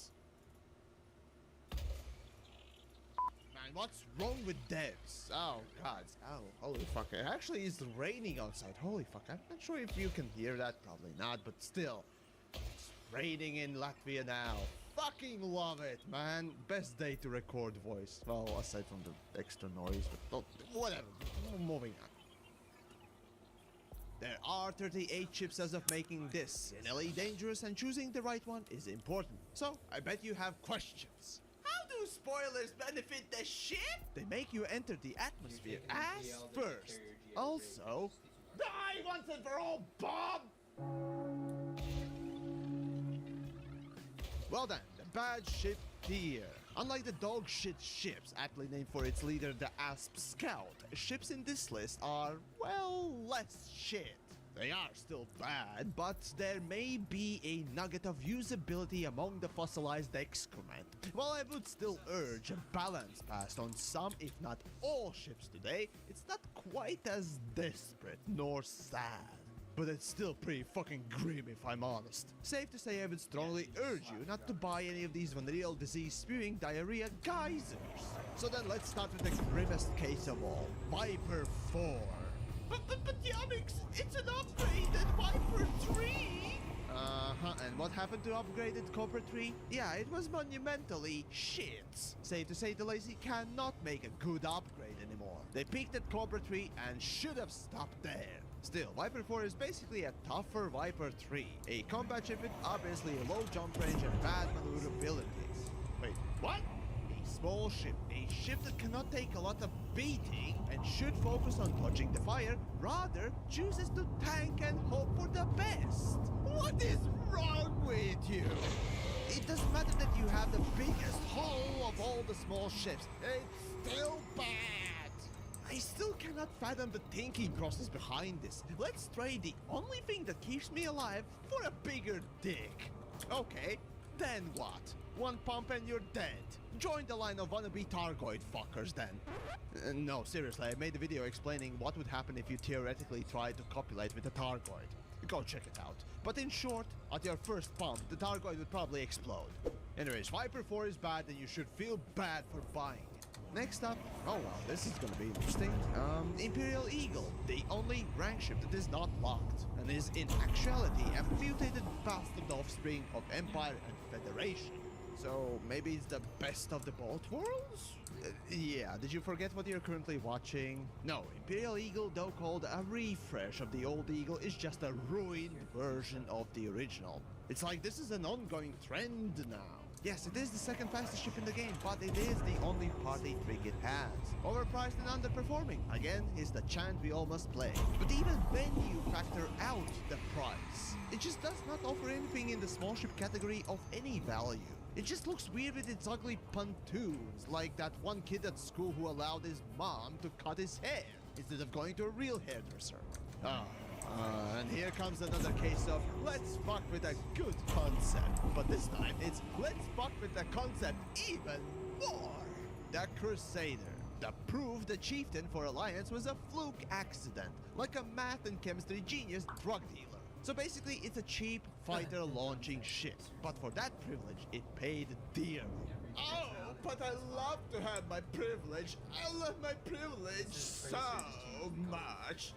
Man, what's wrong with devs? Oh, God. Oh, holy fuck. It actually is raining outside. Holy fuck. I'm not sure if you can hear that. Probably not, but still. It's raining in Latvia now. Fucking love it, man. Best day to record voice. Well, aside from the extra noise, but whatever. Moving on. There are 38 chips as of making this inally dangerous, and choosing the right one is important. So, I bet you have questions. How do spoilers benefit the ship? They make you enter the atmosphere as first. Also, die once and for all, Bob! Well then, the bad ship tier. Unlike the dog shit ships, aptly named for its leader, the Asp Scout, ships in this list are, well, less shit. They are still bad, but there may be a nugget of usability among the fossilized excrement. While I would still urge a balance passed on some, if not all ships today, it's not quite as desperate nor sad. But it's still pretty fucking grim if I'm honest. Safe to say I would strongly urge you not to buy any of these venereal disease-spewing diarrhea geysers. So then let's start with the grimmest case of all, Viper 4. But Yamix, it's an upgraded Viper 3! And what happened to upgraded Copper 3? Yeah, it was monumentally shit. Safe to say the lazy cannot make a good upgrade anymore. They peaked at Copper 3 and should have stopped there. Still, Viper 4 is basically a tougher Viper 3, a combat ship with obviously a low jump range and bad maneuverability. Wait, what? A small ship, a ship that cannot take a lot of beating and should focus on dodging the fire, rather chooses to tank and hope for the best. What is wrong with you? It doesn't matter that you have the biggest hull of all the small ships, it's still bad. I still cannot fathom the thinking process behind this. Let's trade the only thing that keeps me alive for a bigger dick. Okay, then what? One pump and you're dead. Join the line of wannabe Targoid fuckers then. No, seriously, I made a video explaining what would happen if you theoretically tried to copulate with a Targoid. Go check it out. But in short, at your first pump, the Targoid would probably explode. Anyways, Viper 4 is bad and you should feel bad for buying it. Next up, oh wow, this is gonna be interesting. Imperial Eagle, the only rank ship that is not locked, and is in actuality a mutated bastard offspring of Empire and Federation. So maybe it's the best of the both worlds? Yeah, did you forget what you're currently watching? No, Imperial Eagle, though called a refresh of the old Eagle, is just a ruined version of the original. It's like this is an ongoing trend now. Yes, it is the second fastest ship in the game, but it is the only party trick it has. Overpriced and underperforming, again, is the chant we all must play. But even when you factor out the price, it just does not offer anything in the small ship category of any value. It just looks weird with its ugly pontoons, like that one kid at school who allowed his mom to cut his hair instead of going to a real hairdresser. And here comes another case of let's fuck with a good concept, but this time it's let's fuck with the concept even more. The Crusader. The proof the chieftain for Alliance was a fluke accident, like a math and chemistry genius drug dealer. So basically, it's a cheap fighter launching ship, but for that privilege, it paid dearly. Oh, but I love to have my privilege. I love my privilege so much.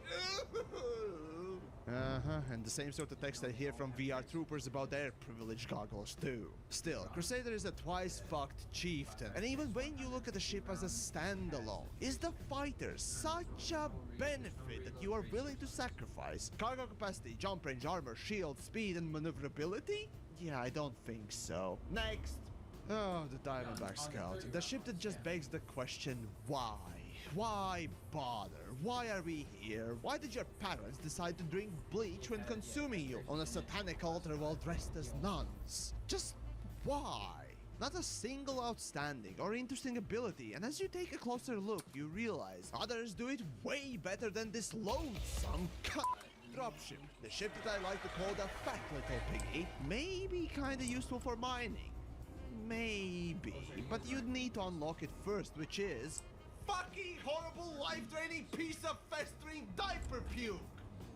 And the same sort of text I hear from VR troopers about their privilege goggles too. Still, Crusader is a twice fucked chieftain, and even when you look at the ship as a standalone, is the fighter such a benefit that you are willing to sacrifice? Cargo capacity, jump range, armor, shield, speed, and maneuverability? Yeah, I don't think so. Next! Oh, the Diamondback Scout. The ship that just begs the question, why? Why bother? Why are we here? Why did your parents decide to drink bleach when consuming you on a satanic altar while dressed as nuns? Just why? Not a single outstanding or interesting ability, and as you take a closer look, you realize others do it way better than this loathsome dropship. The ship that I like to call the fat little piggy may be kinda useful for mining. Maybe, but you'd need to unlock it first, which is fucking horrible life-draining piece of festering diaper puke!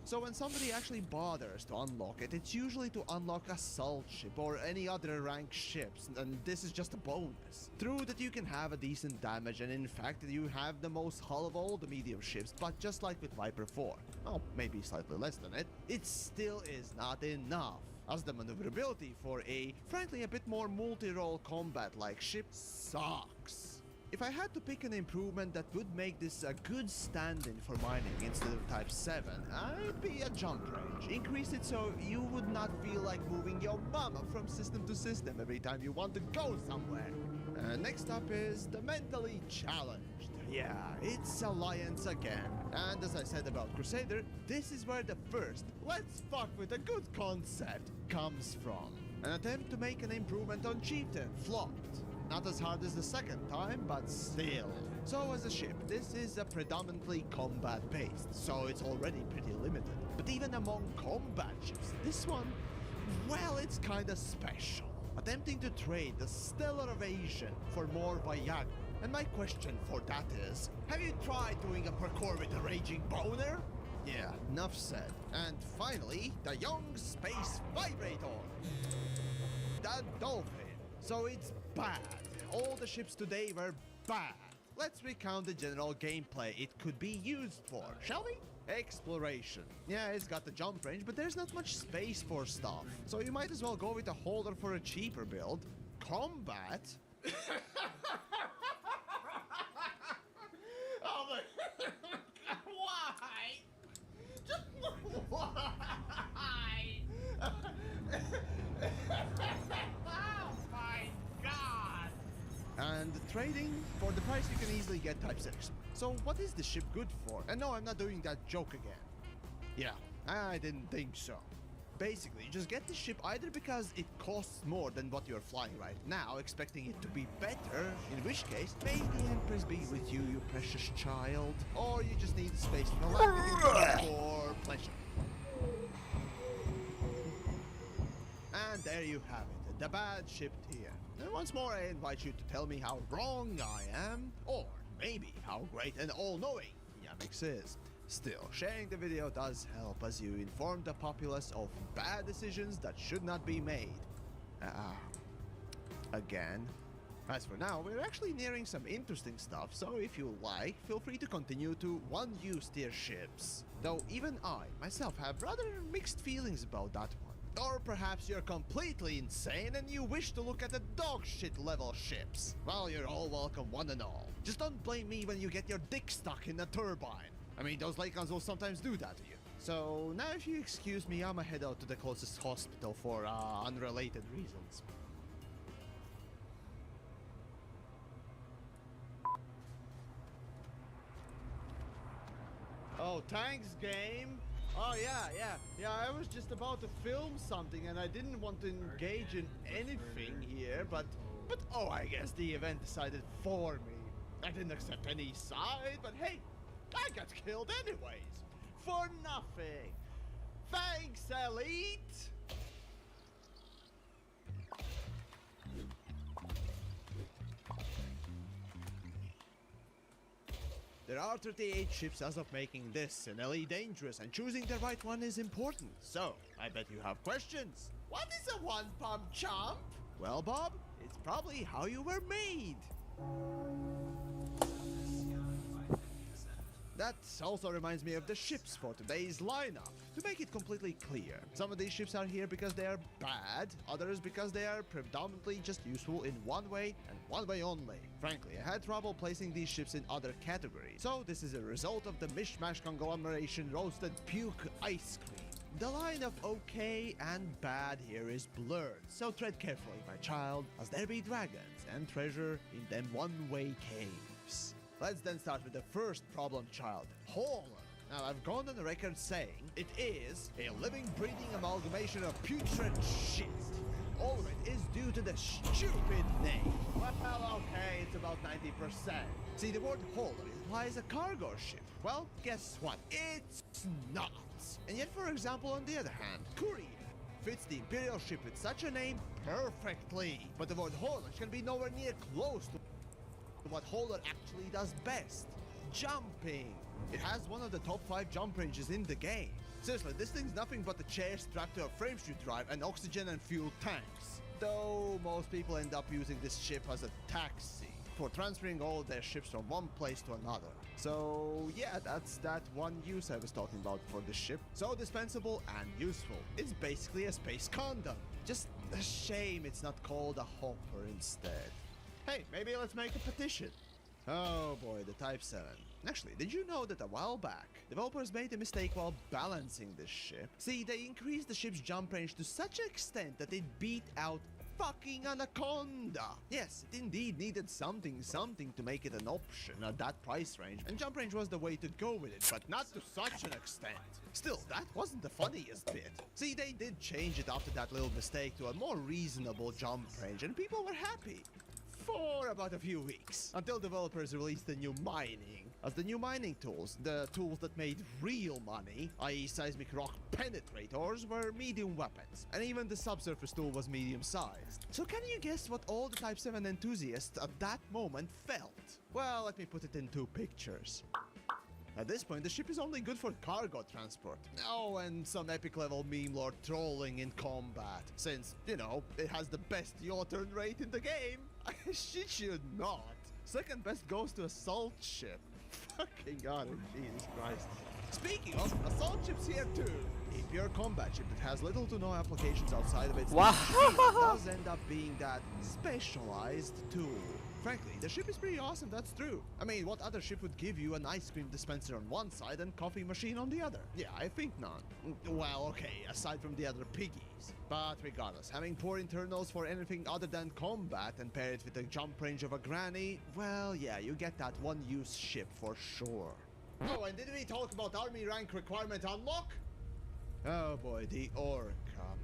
So when somebody actually bothers to unlock it, it's usually to unlock assault ship or any other ranked ships, and this is just a bonus. True that you can have a decent damage, and in fact you have the most hull of all the medium ships, but just like with Viper 4, well, maybe slightly less than it still is not enough, as the maneuverability for a, frankly, a bit more multi-role combat-like ship sucks. If I had to pick an improvement that would make this a good stand-in for mining instead of Type 7, I'd be a jump range. Increase it so you would not feel like moving your mama from system to system every time you want to go somewhere. Next up is the mentally challenged. Yeah, it's Alliance again. And as I said about Crusader, this is where the first let's fuck with a good concept comes from. An attempt to make an improvement on Chieftain flopped. Not as hard as the second time, but still. So as a ship, this is a predominantly combat-based, so it's already pretty limited. But even among combat ships, this one, well, it's kinda special. Attempting to trade the Stellar Evasion for more Viagra. And my question for that is, have you tried doing a parkour with a raging boner? Yeah, enough said. And finally, the young space vibrator. The Dolphin. So it's bad. All the ships today were bad. Let's recount the general gameplay it could be used for, shall we? Exploration. Yeah, it's got the jump range, but there's not much space for stuff. So you might as well go with a holder for a cheaper build. Combat? Oh my why? Just why? Oh my god! And trading, for the price you can easily get Type 6. So what is the ship good for? And no, I'm not doing that joke again. Yeah, I didn't think so. Basically, you just get the ship either because it costs more than what you're flying right now, expecting it to be better, in which case, may the Empress be with you, you precious child, or you just need space to collect for pleasure. And there you have it, the bad ship tier. And once more, I invite you to tell me how wrong I am, or maybe how great and all-knowing Yamix is. Still, sharing the video does help as you inform the populace of bad decisions that should not be made. Again. As for now, we're actually nearing some interesting stuff, so if you like, feel free to continue to one-use tier ships. Though even I, myself, have rather mixed feelings about that one. Or perhaps you're completely insane and you wish to look at the dog shit level ships. Well, you're all welcome, one and all. Just don't blame me when you get your dick stuck in a turbine. I mean, those Lycans will sometimes do that to you. So, now if you excuse me, I'ma head out to the closest hospital for, unrelated reasons. Oh, thanks, game. Oh, yeah, I was just about to film something and I didn't want to engage in anything here, but oh, I guess the event decided for me. I didn't accept any side, but hey, I got killed anyways. For nothing. Thanks, Elite! There are 38 ships as of making this NLE dangerous, and choosing the right one is important. So, I bet you have questions. What is a one-pump chump? Well, Bob, it's probably how you were made. That also reminds me of the ships for today's lineup. To make it completely clear, some of these ships are here because they are bad, others because they are predominantly just useful in one way and one way only. Frankly, I had trouble placing these ships in other categories, so this is a result of the mishmash conglomeration roasted puke ice cream. The line of okay and bad here is blurred, so tread carefully, my child, as there be dragons and treasure in them one-way caves. Let's then start with the first problem child, Hauler. Now, I've gone on the record saying it is a living, breathing amalgamation of putrid shit. All of it is due to the stupid name. Well, okay, it's about 90%. See, the word hauler implies a cargo ship. Well, guess what? It's not. And yet, for example, on the other hand, courier fits the Imperial ship with such a name perfectly. But the word hauler can be nowhere near close to what hauler actually does best. Jumping. It has one of the top 5 jump ranges in the game. Seriously, this thing's nothing but a chair strapped to a frameshoot drive and oxygen and fuel tanks. Though most people end up using this ship as a taxi for transferring all their ships from one place to another. So yeah, that's that one use I was talking about for this ship. So dispensable and useful. It's basically a space condom. Just a shame it's not called a hopper instead. Hey, maybe let's make a petition. Oh boy, the Type 7. Actually, did you know that a while back, developers made a mistake while balancing this ship? See, they increased the ship's jump range to such an extent that it beat out fucking Anaconda. Yes, it indeed needed something to make it an option at that price range, and jump range was the way to go with it, but not to such an extent. Still, that wasn't the funniest bit. See, they did change it after that little mistake to a more reasonable jump range, and people were happy. For about a few weeks, until developers released the new mining. As the new mining tools, the tools that made real money, i.e. seismic rock penetrators, were medium weapons, and even the subsurface tool was medium sized. So can you guess what all the Type 7 enthusiasts at that moment felt? Well, let me put it in 2 pictures. At this point, the ship is only good for cargo transport. Oh, and some epic level meme lord trolling in combat, since, you know, it has the best yaw turn rate in the game. Shit should not. Second best goes to assault ship. Fucking god, Jesus Christ. Speaking of, assault ships here too. A pure combat ship that has little to no applications outside of its does end up being that specialized tool. Frankly, the ship is pretty awesome, that's true. I mean, what other ship would give you an ice cream dispenser on one side and coffee machine on the other? Yeah, I think none. Well, okay, aside from the other piggies. But regardless, having poor internals for anything other than combat and pair it with the jump range of a granny, well, yeah, you get that one-use ship for sure. Oh, and did we talk about army rank requirement unlock? Oh boy, the Orc.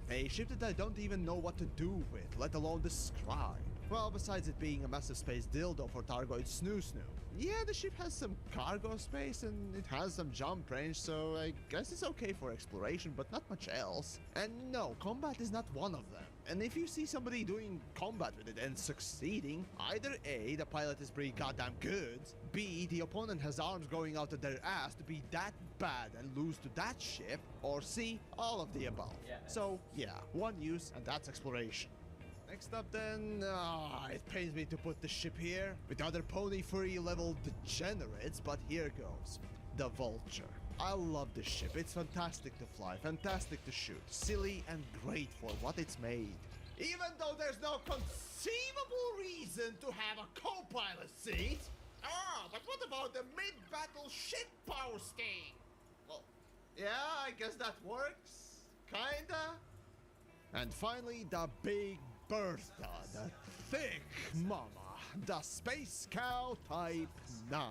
A ship that I don't even know what to do with, let alone describe. Well, besides it being a massive space dildo for Targoid Snoo Snoo. Yeah, the ship has some cargo space and it has some jump range, so I guess it's okay for exploration, but not much else. And no, combat is not one of them. And if you see somebody doing combat with it and succeeding, either A, the pilot is pretty goddamn good, B, the opponent has arms going out of their ass to be that bad and lose to that ship, or C, all of the above. Yeah, So yeah, one use and that's exploration. Next up then, it pains me to put the ship here with other pony furry level degenerates, but here goes. The Vulture. I love this ship, it's fantastic to fly, fantastic to shoot, silly and great for what it's made. Even though there's no conceivable reason to have a co-pilot seat. Ah, but what about the mid-battle shit power sting? Well, yeah, I guess that works. Kinda. And finally, the Big Bertha, the thick mama, the Space Cow Type 9.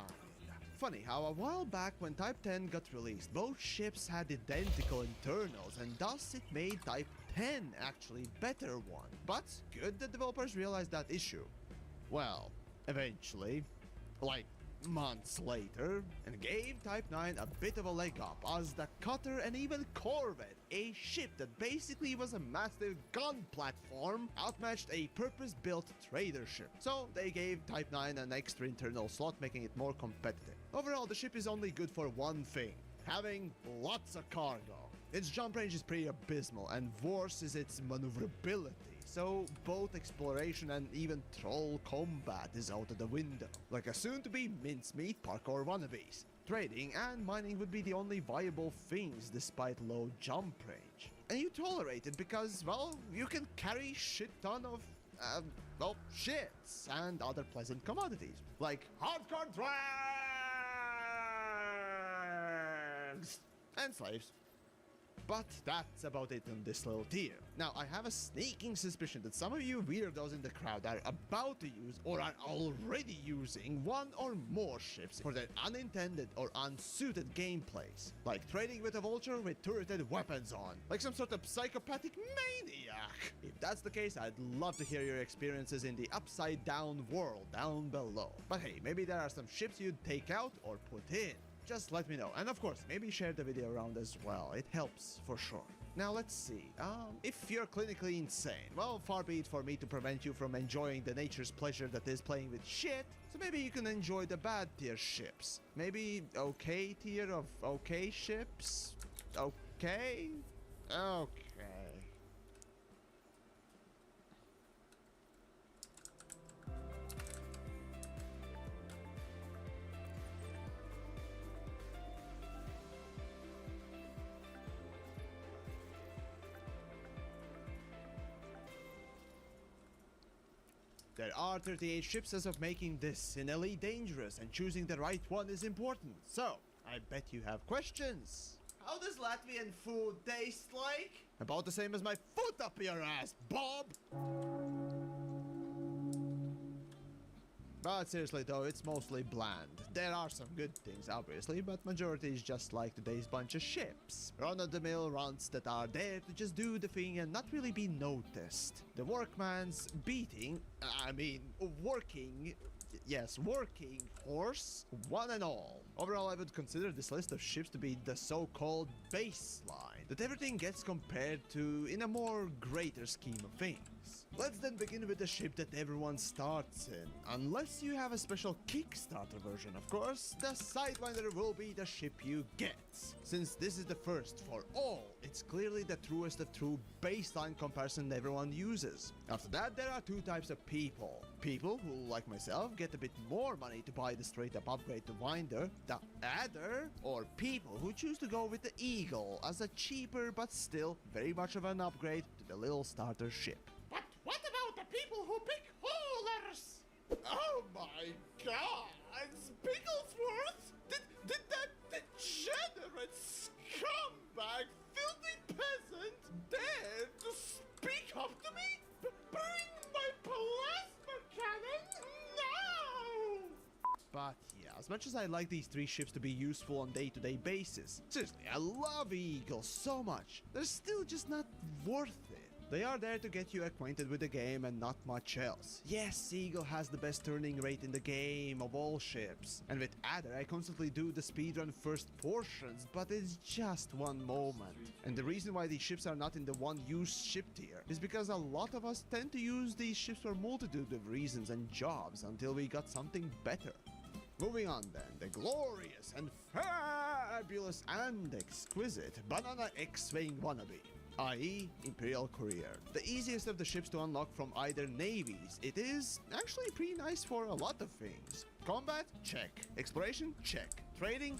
Funny how a while back when Type 10 got released, both ships had identical internals and thus it made Type 10 actually better one. But good that developers realized that issue. Well, eventually, like months later, and gave Type 9 a bit of a leg up as the Cutter and even Corvette, a ship that basically was a massive gun platform, outmatched a purpose-built trader ship. So they gave Type 9 an extra internal slot, making it more competitive. Overall, the ship is only good for one thing: having lots of cargo. Its jump range is pretty abysmal, and worse is its maneuverability. So both exploration and even troll combat is out of the window. Like a soon-to-be mincemeat parkour wannabes. Trading and mining would be the only viable things despite low jump range. And you tolerate it because, well, you can carry shit ton of, well, shits and other pleasant commodities. Like hardcore drugs and slaves. But that's about it on this little tier. Now, I have a sneaking suspicion that some of you weirdos in the crowd are about to use or are already using one or more ships for their unintended or unsuited gameplays. Like trading with a vulture with turreted weapons on, like some sort of psychopathic maniac. If that's the case, I'd love to hear your experiences in the upside down world down below. But hey, maybe there are some ships you'd take out or put in. Just let me know, and of course, maybe share the video around as well, it helps for sure. Now let's see, if you're clinically insane, well, far be it for me to prevent you from enjoying the nature's pleasure that is playing with shit, so maybe you can enjoy the bad tier ships. Maybe okay tier of okay ships? Okay? Okay. There are 38 ships as of making this in Elite Dangerous, and choosing the right one is important. So, I bet you have questions. How does Latvian food taste like? About the same as my foot up your ass, Bob! But seriously though, it's mostly bland. There are some good things obviously, but majority is just like today's bunch of ships. Run-of-the-mill runs that are there to just do the thing and not really be noticed. The workman's working horse, one and all. Overall, I would consider this list of ships to be the so-called baseline that everything gets compared to in a more greater scheme of things. Let's then begin with the ship that everyone starts in. Unless you have a special Kickstarter version, of course, the Sidewinder will be the ship you get. Since this is the first for all, it's clearly the truest of true baseline comparison everyone uses. After that, there are two types of people. People who, like myself, get a bit more money to buy the straight up upgrade to Winder, the Adder, or people who choose to go with the Eagle as a cheaper but still very much of an upgrade to the little starter ship. But what about the people who pick haulers? Oh my god! Bigglesworth? Did that degenerate scumbag, filthy peasant dare to speak up to me? Bring my plasma cannon now! But yeah, as much as I like these 3 ships to be useful on day-to-day basis, seriously, I love Eagle so much, they're still just not worth it. They are there to get you acquainted with the game and not much else. Yes, Eagle has the best turning rate in the game of all ships. And with Adder, I constantly do the speedrun first portions, but it's just one moment. And the reason why these ships are not in the one-use ship tier is because a lot of us tend to use these ships for a multitude of reasons and jobs until we got something better. Moving on then, the glorious and fabulous and exquisite Banana X-Wing wannabe, i.e. Imperial Courier. The easiest of the ships to unlock from either navies, it is actually pretty nice for a lot of things. Combat? Check. Exploration? Check. Trading?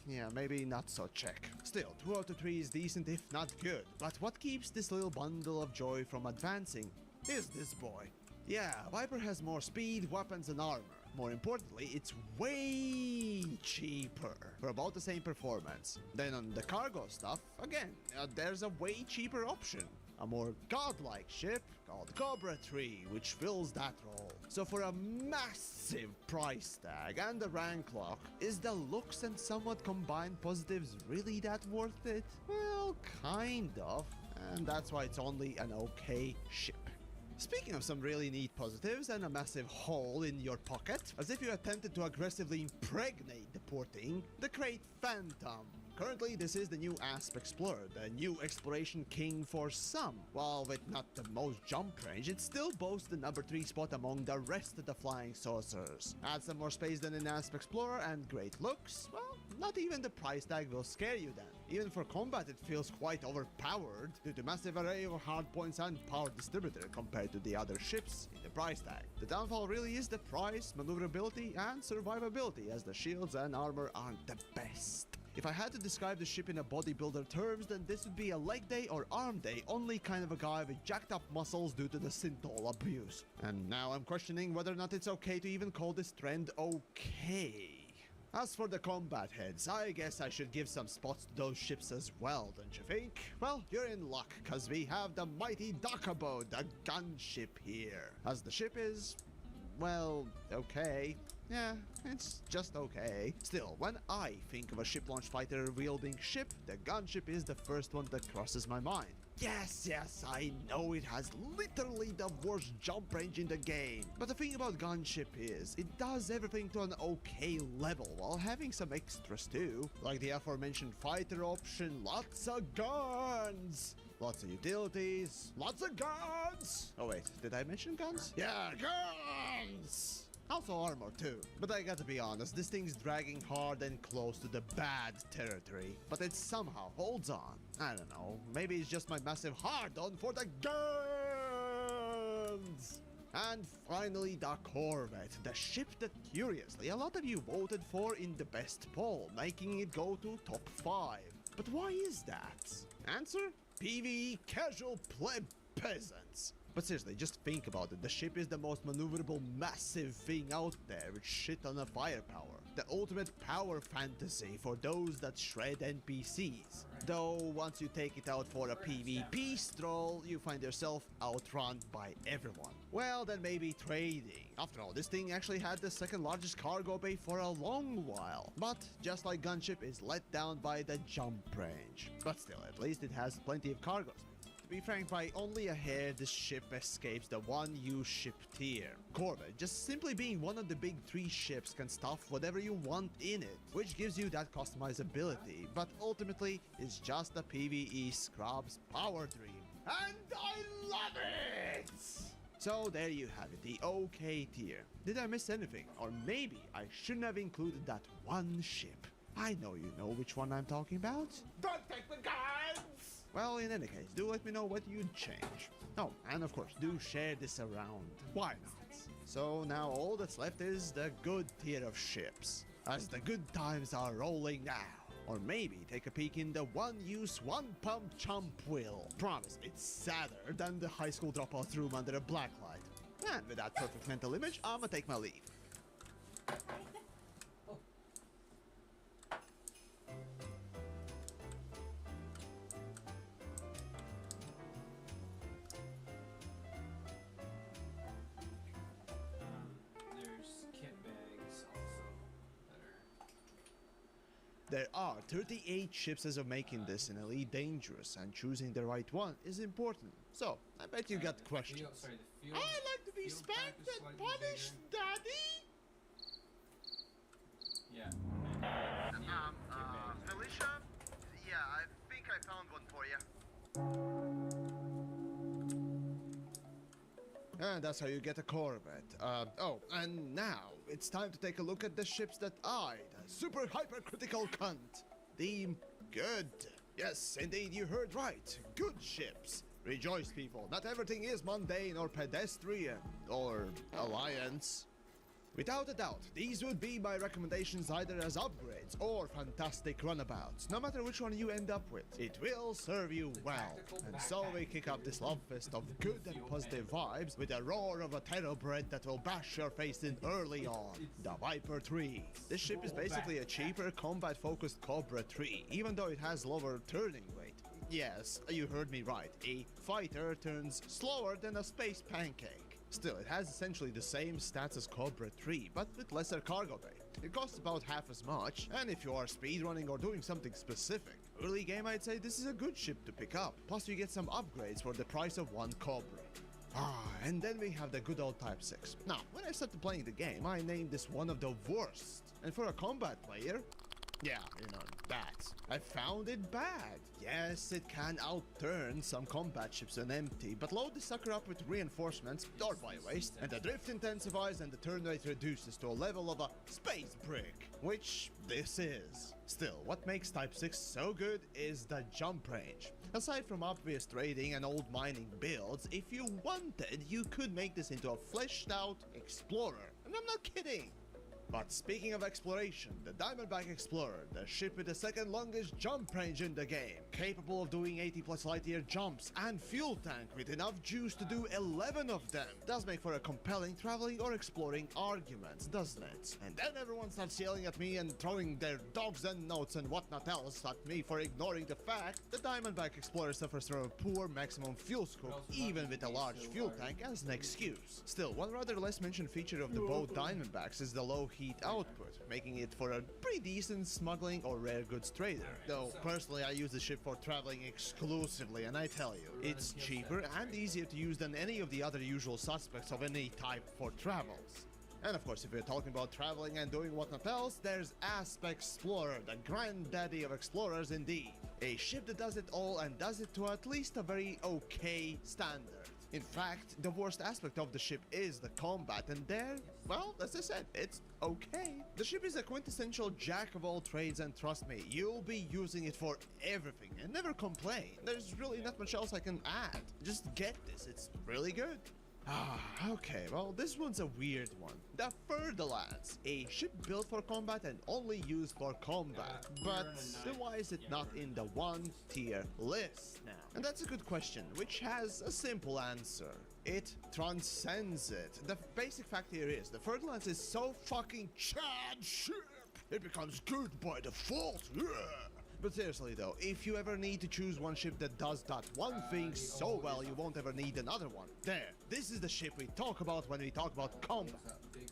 Yeah, maybe not so check. Still, 2 out of 3 is decent if not good, but what keeps this little bundle of joy from advancing is this boy. Yeah, Viper has more speed, weapons and armor. More importantly, it's way cheaper for about the same performance. Then on the cargo stuff, again, there's a way cheaper option. A more godlike ship called Cobra 3, which fills that role. So for a massive price tag and a rank lock, is the looks and somewhat combined positives really that worth it? Well, kind of. And that's why it's only an okay ship. Speaking of some really neat positives and a massive hole in your pocket, as if you attempted to aggressively impregnate the poor thing, the Crate Phantom. Currently, this is the new Asp Explorer, the new exploration king for some. While with not the most jump range, it still boasts the number 3 spot among the rest of the flying saucers. Add some more space than in Asp Explorer and great looks, well, not even the price tag will scare you then. Even for combat, it feels quite overpowered due to massive array of hardpoints and power distributor compared to the other ships in the price tag. The downfall really is the price, maneuverability, and survivability, as the shields and armor aren't the best. If I had to describe the ship in a bodybuilder terms, then this would be a leg day or arm day, only kind of a guy with jacked up muscles due to the synthol abuse. And now I'm questioning whether or not it's okay to even call this trend okay. As for the combat heads, I guess I should give some spots to those ships as well, don't you think? Well, you're in luck, cause we have the mighty Dakabo, the gunship here. As the ship is, well, okay. Yeah, it's just okay. Still, when I think of a ship-launched fighter-wielding ship, the gunship is the first one that crosses my mind. Yes, I know it has literally the worst jump range in the game. But the thing about gunship is, it does everything to an okay level while having some extras too. Like the aforementioned fighter option, lots of guns! Lots of utilities, lots of guns! Oh wait, did I mention guns? Yeah, guns! Also armor too. But I gotta be honest, this thing's dragging hard and close to the bad territory. But it somehow holds on. I don't know, maybe it's just my massive hard-on for the guns! And finally the Corvette, the ship that curiously a lot of you voted for in the best poll, making it go to top 5. But why is that? Answer? PvE casual pleb peasants. But seriously, just think about it. The ship is the most maneuverable massive thing out there with shit ton of firepower. The ultimate power fantasy for those that shred NPCs. Though once you take it out for a PvP stroll, you find yourself outrun by everyone. Well, then maybe trading. After all, this thing actually had the second largest cargo bay for a long while. But just like gunship is let down by the jump range. But still, at least it has plenty of cargo space. To be frank, by only a hair, this ship escapes the one-use ship tier. Corvette, just simply being one of the big 3 ships, can stuff whatever you want in it, which gives you that customizability, but ultimately, it's just a PvE scrubs power dream. And I love it! So there you have it, the OK tier. Did I miss anything? Or maybe I shouldn't have included that one ship. I know you know which one I'm talking about. Don't take the guns! Well, in any case, do let me know what you'd change. Oh, and of course, do share this around. Why not? So now all that's left is the good tier of ships, as the good times are rolling now. Or maybe take a peek in the one-use, one-pump chump wheel. Promise, it's sadder than the high school dropouts room under a blacklight. And with that perfect mental image, I'ma take my leave. There's kit bag There are 38 ships as of making this in Elite Dangerous, and choosing the right one is important. So, I bet you got questions. Sorry, the field. I like to be field pack spanked is and slightly punished, bigger. Daddy! Yeah. Felicia? Yeah, I think I found one for you. And that's how you get a Corvette. Oh, and now it's time to take a look at the ships that I, the super hypercritical cunt, deem good. Yes, indeed, you heard right. Good ships. Rejoice, people. Not everything is mundane or pedestrian or alliance. Without a doubt, these would be my recommendations either as upgrades or fantastic runabouts. No matter which one you end up with, it will serve you well. And so we kick up this love fest of good and positive vibes with a roar of a thoroughbred that will bash your face in early on. The Viper 3. This ship is basically a cheaper combat-focused Cobra 3, even though it has lower turning weight. Yes, you heard me right. A fighter turns slower than a space pancake. Still, it has essentially the same stats as Cobra 3, but with lesser cargo bay. It costs about half as much, and if you are speedrunning or doing something specific, early game I'd say this is a good ship to pick up. Plus you get some upgrades for the price of one Cobra. And then we have the good old Type 6. Now, when I started playing the game, I named this one of the worst. And for a combat player, yeah, you know, that. I found it bad. Yes, it can outturn some combat ships and empty, but load the sucker up with reinforcements, or by waste, and the drift intensifies and the turn rate reduces to a level of a space brick, which this is. Still, what makes Type 6 so good is the jump range. Aside from obvious trading and old mining builds, if you wanted, you could make this into a fleshed out explorer. And I'm not kidding. But speaking of exploration, the Diamondback Explorer, the ship with the second longest jump range in the game, capable of doing 80 plus light year jumps, and fuel tank with enough juice to do 11 of them, does make for a compelling traveling or exploring argument, doesn't it? And then everyone starts yelling at me and throwing their dogs and notes and whatnot else at me for ignoring the fact the Diamondback Explorer suffers from a poor maximum fuel scope, even with a large fuel tank as an excuse. Still, one rather less mentioned feature of the both Diamondbacks is the low heat output, making it for a pretty decent smuggling or rare goods trader. Though personally I use the ship for traveling exclusively, and I tell you, it's cheaper and easier to use than any of the other usual suspects of any type for travels. And of course, if we're talking about traveling and doing whatnot else, there's Asp Explorer, the granddaddy of explorers indeed. A ship that does it all and does it to at least a very okay standard. In fact, the worst aspect of the ship is the combat, and there, well, as I said, it's okay. The ship is a quintessential jack of all trades, and trust me, you'll be using it for everything and never complain. There's really not much else I can add. Just get this, it's really good. Okay, well, this one's a weird one. The Fer-de-Lance, a ship built for combat and only used for combat. But why is it not in the one-tier list now? And that's a good question, which has a simple answer. It transcends it. The basic fact here is, the Fer-de-Lance is so fucking Chad ship, it becomes good by default. But seriously though, if you ever need to choose one ship that does that one thing so well you won't ever need another one, there, this is the ship we talk about when we talk about combat.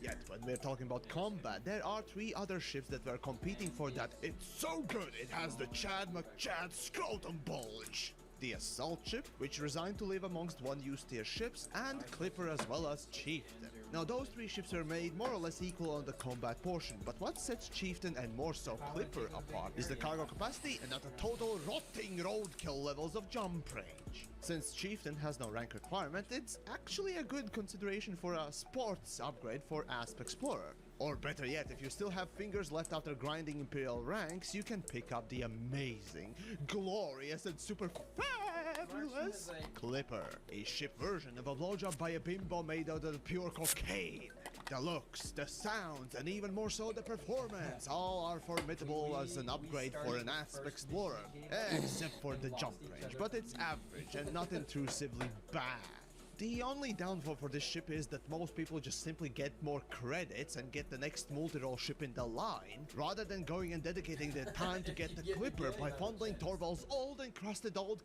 Yet when we're talking about combat, there are 3 other ships that were competing for that. It's so good it has the Chad McChad scrotum bulge. The Assault ship, which resigned to live amongst one-use tier ships, and Clipper as well as Chieftain. Now those 3 ships are made more or less equal on the combat portion, but what sets Chieftain and more so Clipper apart is the cargo capacity and not the total rotting roadkill levels of jump range. Since Chieftain has no rank requirement, it's actually a good consideration for a sports upgrade for Asp Explorer. Or better yet, if you still have fingers left after grinding Imperial ranks, you can pick up the amazing, glorious, and super fabulous Clipper, a ship version of a blowjob by a bimbo made out of pure cocaine. The looks, the sounds, and even more so the performance, all are formidable as an upgrade for an Asp Explorer, except for the jump range, but it's average and not intrusively bad. The only downfall for this ship is that most people just simply get more credits and get the next multi-role ship in the line, rather than going and dedicating their time to get the Clipper by fondling Torvald's old encrusted old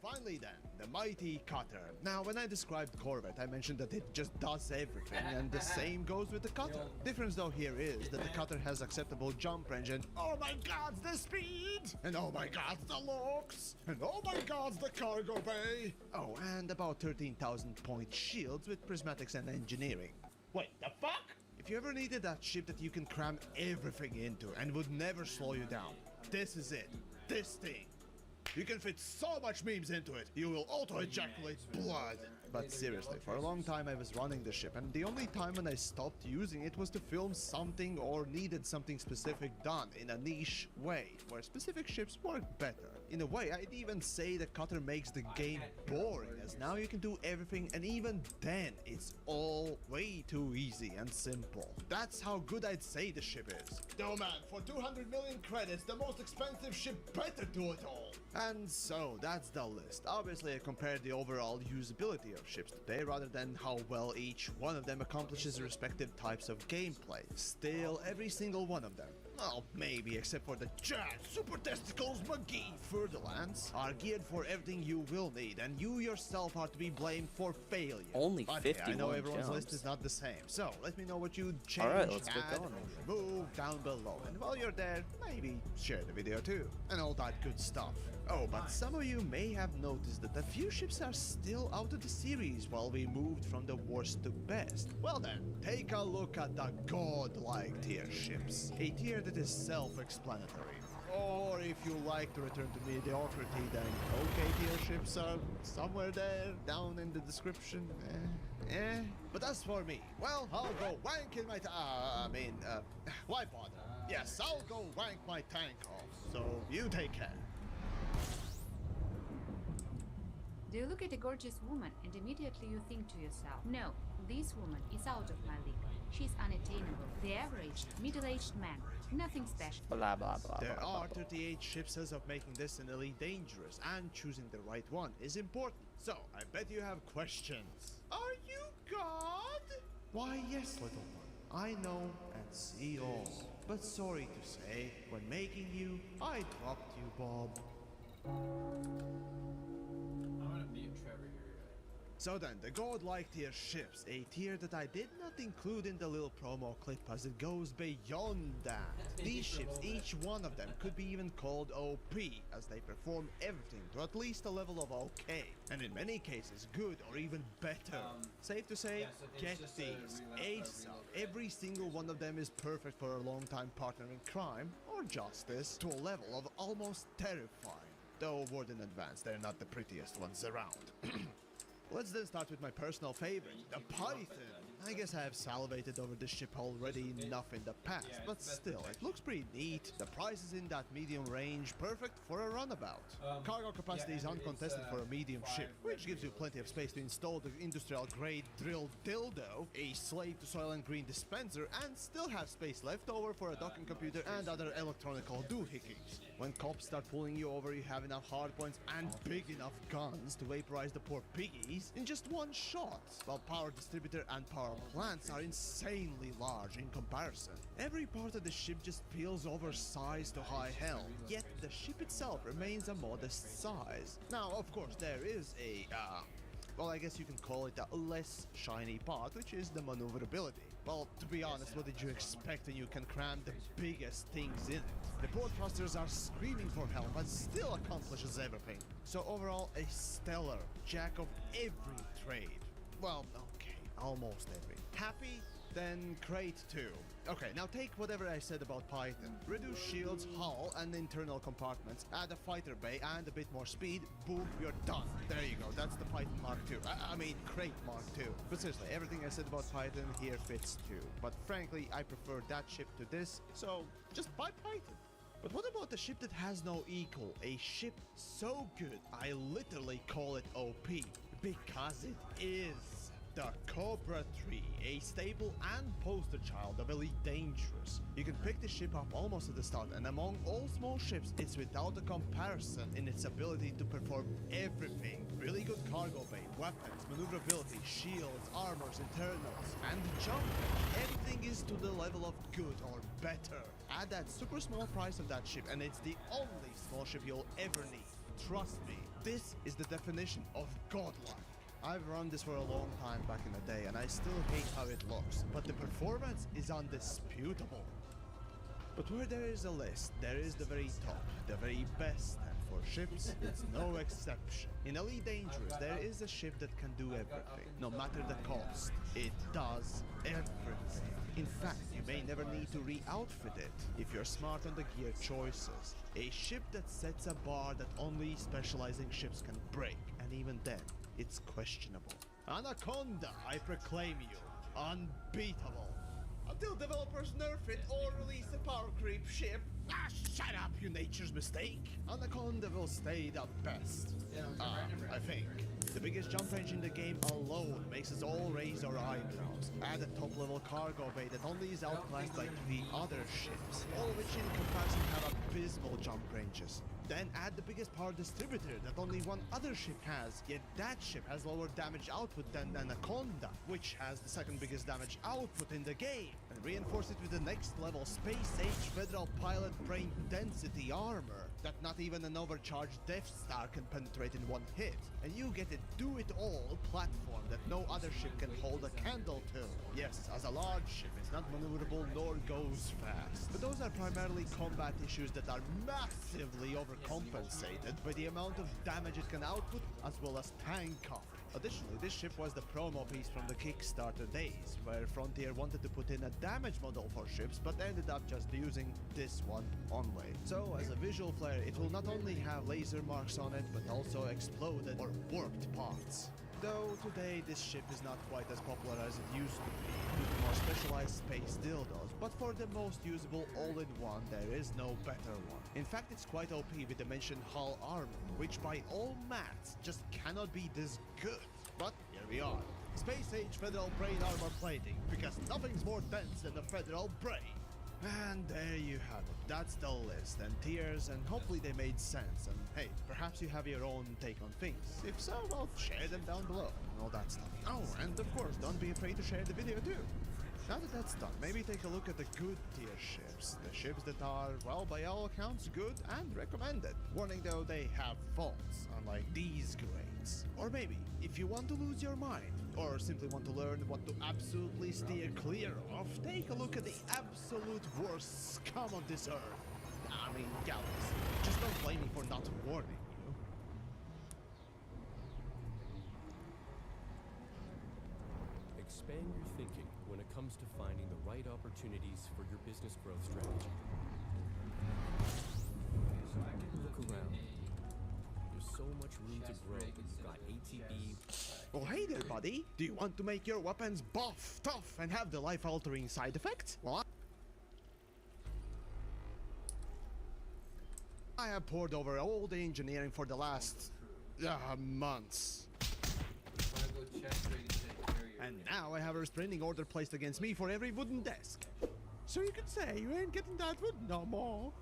Finally then, the mighty cutter. Now, when I described Corvette, I mentioned that it just does everything, and the same goes with the cutter. Difference though here is that the cutter has acceptable jump range, and oh my god, the speed! And oh my god, the looks! And oh my god, the cargo bay! Oh, and about 13,000 point shields with prismatics and engineering. Wait, the fuck? If you ever needed that ship that you can cram everything into and would never slow you down, this is it. This thing. You can fit so much memes into it, you will auto-ejaculate blood. But seriously, for a long time I was running the ship, and the only time when I stopped using it was to film something or needed something specific done in a niche way, where specific ships work better. In a way, I'd even say the cutter makes the game boring, as now you can do everything, and even then, it's all way too easy and simple. That's how good I'd say the ship is. No man, for 200 million credits, the most expensive ship better do it all. And so, that's the list. Obviously, I compared the overall usability of ships today rather than how well each one of them accomplishes respective types of gameplay. Still, every single one of them, well, maybe except for the giant Super Testicles McGee Furtherlands, are geared for everything you will need, and you yourself are to be blamed for failure. Only But 51 I know everyone's list jumps. is not the same, so let me know what you change, Alright, let's get add, going. or remove down below. And while you're there, maybe share the video too, and all that good stuff. Oh, but some of you may have noticed that a few ships are still out of the series while we moved from the worst to best. Well then, take a look at the godlike tier ships. A tier that is self-explanatory. Or if you like to return to mediocrity, then okay tier ships are somewhere there, down in the description. But as for me, well, I'll go wank in my why bother? Yes, I'll go wank my tank off, so you take care. Do you look at a gorgeous woman and immediately you think to yourself, no, this woman is out of my league. She's unattainable. The average, middle-aged man. Nothing special. Blah, blah, blah, There blah, are blah, blah. 38 ships as of making this an elite dangerous, and choosing the right one is important. So, I bet you have questions. Are you God? Why, yes, little one. I know and see all. But sorry to say, when making you, I dropped you, Bob. I'm gonna mute Trevor here. So then, the godlike tier ships, a tier that I did not include in the little promo clip as it goes beyond that. These ships, each one of them, could be even called OP, as they perform everything to at least a level of okay, and in many cases good or even better. Safe to say, yeah, so it's get just a these, reload, ASAP. reload. Every single one of them is perfect for a long-time partner in crime, or justice, to a level of almost terrifying. Though word in advance, they're not the prettiest ones around. Let's then start with my personal favorite, the Python. I guess I have salivated over this ship already enough in the past, but still, it looks pretty neat. The price is in that medium range, perfect for a runabout. Cargo capacity is uncontested for a medium ship, which gives you plenty of space to install the industrial-grade drill dildo, a slave to soil and green dispenser, and still have space left over for a docking computer and other electronical doohickeys. When cops start pulling you over, you have enough hardpoints and big enough guns to vaporize the poor piggies in just one shot, while power distributor and power plants are insanely large in comparison. Every part of the ship just feels oversized to high hell, yet the ship itself remains a modest size. Now, of course, there is a, well, I guess you can call it a less shiny part, which is the maneuverability. Well, to be honest, what did you expect when you can cram the biggest things in it? The port thrusters are screaming for help, but still accomplishes everything. So overall, a stellar jack of every trade. Well, okay, almost every. Happy? Then crate 2. Okay, now take whatever I said about Python. Reduce shields, hull, and internal compartments. Add a fighter bay and a bit more speed. Boom, you're done. There you go, that's the Python Mark II. I mean, crate Mark II. But seriously, everything I said about Python here fits too. But frankly, I prefer that ship to this, so just buy Python. But what about the ship that has no equal? A ship so good, I literally call it OP. Because it is. The Cobra 3, a staple and poster child of Elite Dangerous. You can pick the ship up almost at the start, and among all small ships, it's without a comparison in its ability to perform everything. Really good cargo bay, weapons, maneuverability, shields, armors, internals, and jumping. Everything is to the level of good or better. Add that super small price of that ship, and it's the only small ship you'll ever need. Trust me, this is the definition of godlike. I've run this for a long time back in the day, and I still hate how it looks, but the performance is undisputable. But where there is a list, there is the very top, the very best, and for ships, it's no exception. In Elite Dangerous, there is a ship that can do everything, no matter the cost. It does everything. In fact, you may never need to re-outfit it if you're smart on the gear choices. A ship that sets a bar that only specializing ships can break, and even then, it's questionable. Anaconda, I proclaim you, unbeatable. Until developers nerf it or release a power creep ship. Ah, shut up, you nature's mistake. Anaconda will stay the best. I think. The biggest jump range in the game alone makes us all raise our eyebrows. Add a top-level cargo bay that only is outclassed by 3 other ships, all of which in comparison have abysmal jump ranges. Then add the biggest power distributor that only one other ship has, yet that ship has lower damage output than Anaconda, which has the second biggest damage output in the game. And reinforce it with the next level space-age Federal pilot brain density armor that not even an overcharged Death Star can penetrate in one hit. And you get a do-it-all platform that no other ship can hold a candle to. Yes, as a large ship, it's not maneuverable nor goes fast. But those are primarily combat issues that are massively overcompensated by the amount of damage it can output, as well as tank cover. Additionally, this ship was the promo piece from the Kickstarter days, where Frontier wanted to put in a damage model for ships, but ended up just using this one only. So, as a visual flair, it will not only have laser marks on it, but also exploded or warped parts. Though today this ship is not quite as popular as it used to be, due to more specialized space dildos, but for the most usable all-in-one, there is no better one. In fact, it's quite OP with the mentioned hull armor, which by all maths just cannot be this good. But here we are. Space-age Federal brain armor plating, because nothing's more dense than the Federal brain. And there you have it. That's the list and tiers, and hopefully they made sense. And hey, perhaps you have your own take on things. If so, well, share them down below and all that stuff. Oh, and of course, don't be afraid to share the video too. Now that that's done, maybe take a look at the good tier ships. The ships that are, well, by all accounts, good and recommended. Warning though, they have faults, unlike these grades. Or maybe, if you want to lose your mind, or simply want to learn what to absolutely steer clear of, take a look at the absolute worst scum of this earth. I mean, galaxy. Just don't blame me for not warning you. Expand your thinking when it comes to finding the right opportunities for your business growth strategy. Look around. There's so much room to grow. You've got ATB. Oh, hey there, buddy. Do you want to make your weapons buff, tough, and have the life-altering side effects? Well, I have poured over all the engineering for the last months. And now I have a restraining order placed against me for every wooden desk. So you could say you ain't getting that wood no more.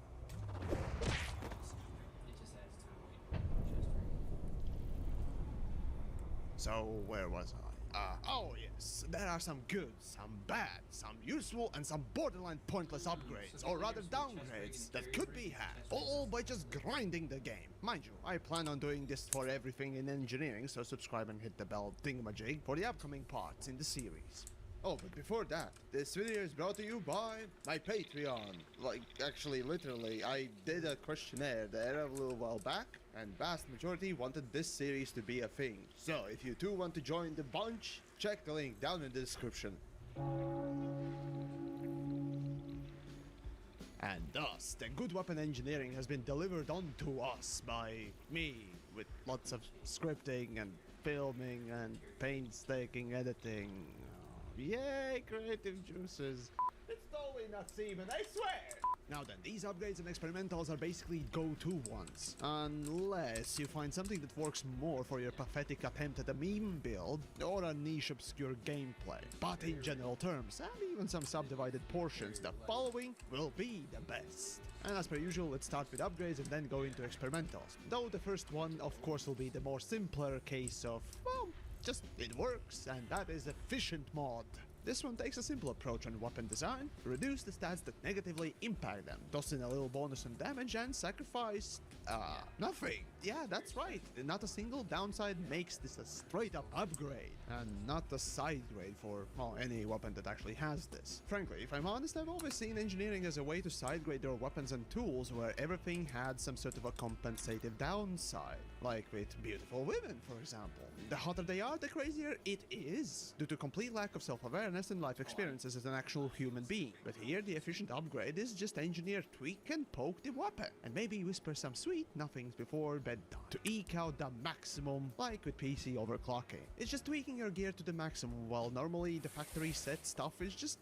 So where was I? Oh yes, there are some good, some bad, some useful, and some borderline pointless upgrades, or rather downgrades, that could be had, all by just grinding the game. Mind you, I plan on doing this for everything in engineering, so subscribe and hit the bell thingamajig for the upcoming parts in the series. Oh, but before that, this video is brought to you by my Patreon. Like, actually, literally, I did a questionnaire there a little while back, and vast majority wanted this series to be a thing. So, if you too want to join the bunch, check the link down in the description. And thus, the good weapon engineering has been delivered onto us by me, with lots of scripting and filming and painstaking editing. Yay, creative juices. It's totally not semen, I swear! Now then, these upgrades and experimentals are basically go-to ones. Unless you find something that works more for your pathetic attempt at a meme build, or a niche obscure gameplay. But in general terms, and even some subdivided portions, the following will be the best. And as per usual, let's start with upgrades and then go into experimentals. Though the first one, of course, will be the more simpler case of, well, just it works, and that is Efficient Mod. This one takes a simple approach on weapon design, reduce the stats that negatively impact them, toss in a little bonus on damage, and sacrifice nothing. Yeah, that's right. Not a single downside makes this a straight up upgrade, and not a side grade for, well, any weapon that actually has this. Frankly, if I'm honest, I've always seen engineering as a way to side grade their weapons and tools where everything had some sort of a compensative downside. Like with beautiful women, for example. The hotter they are, the crazier it is, due to complete lack of self-awareness and life experiences as an actual human being. But here, the efficient upgrade is just engineer tweak and poke the weapon, and maybe whisper some sweet nothings before bedtime, to eke out the maximum, like with PC overclocking. It's just tweaking your gear to the maximum, while normally the factory set stuff is just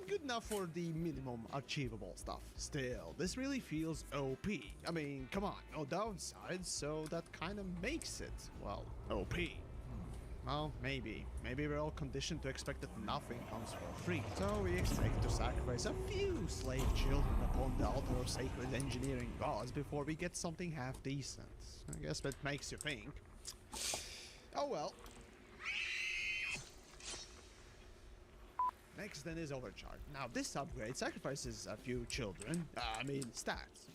good enough for the minimum achievable stuff. Still, this really feels OP. I mean, come on, no downsides, so that kind of makes it, well, OP. Well, maybe. Maybe we're all conditioned to expect that nothing comes for free. So we expect to sacrifice a few slave children upon the altar of sacred engineering gods before we get something half decent. I guess that makes you think. Oh well. Next then is Overcharge. Now this upgrade sacrifices a few children, stats,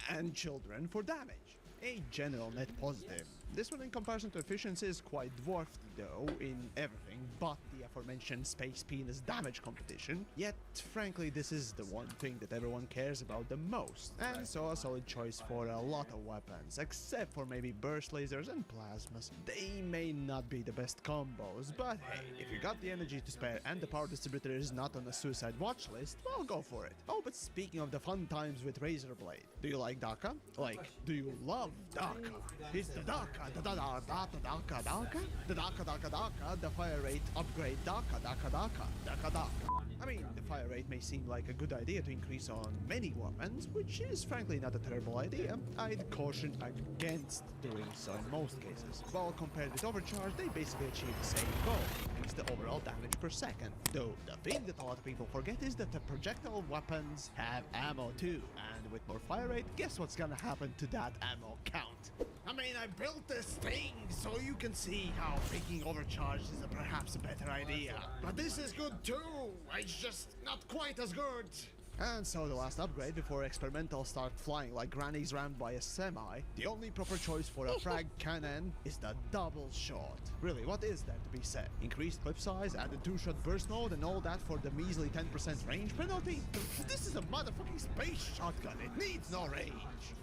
and children for damage. A general net positive. This one in comparison to efficiency is quite dwarfed though in everything but the aforementioned space penis damage competition, yet frankly this is the one thing that everyone cares about the most, and so a solid choice for a lot of weapons, except for maybe burst lasers and plasmas. They may not be the best combos, but hey, if you got the energy to spare and the power distributor is not on a suicide watch list, well, go for it. Oh, but speaking of the fun times with Razor Blade, do you like Daka? Like, do you love Daka? It's the Daka, the Daka, the fire rate upgrade Daka. I mean, the fire rate may seem like a good idea to increase on many weapons, which is frankly not a terrible idea. I'd caution against doing so in most cases. While compared with Overcharge, they basically achieve the same goal, increase the overall damage per second. Though the thing that a lot of people forget is that the projectile weapons have ammo too, and with more fire rate, guess what's gonna happen to that ammo count? I mean, I built this thing so you can see how taking Overcharge is perhaps a better idea. But this is good too, it's just not quite as good. And so the last upgrade before experimentals start flying like grannies rammed by a semi, the only proper choice for a frag cannon is the double shot. Really, what is there to be said? Increased clip size, added 2-shot burst mode, and all that for the measly 10% range penalty? This is a motherfucking space shotgun, it needs no range.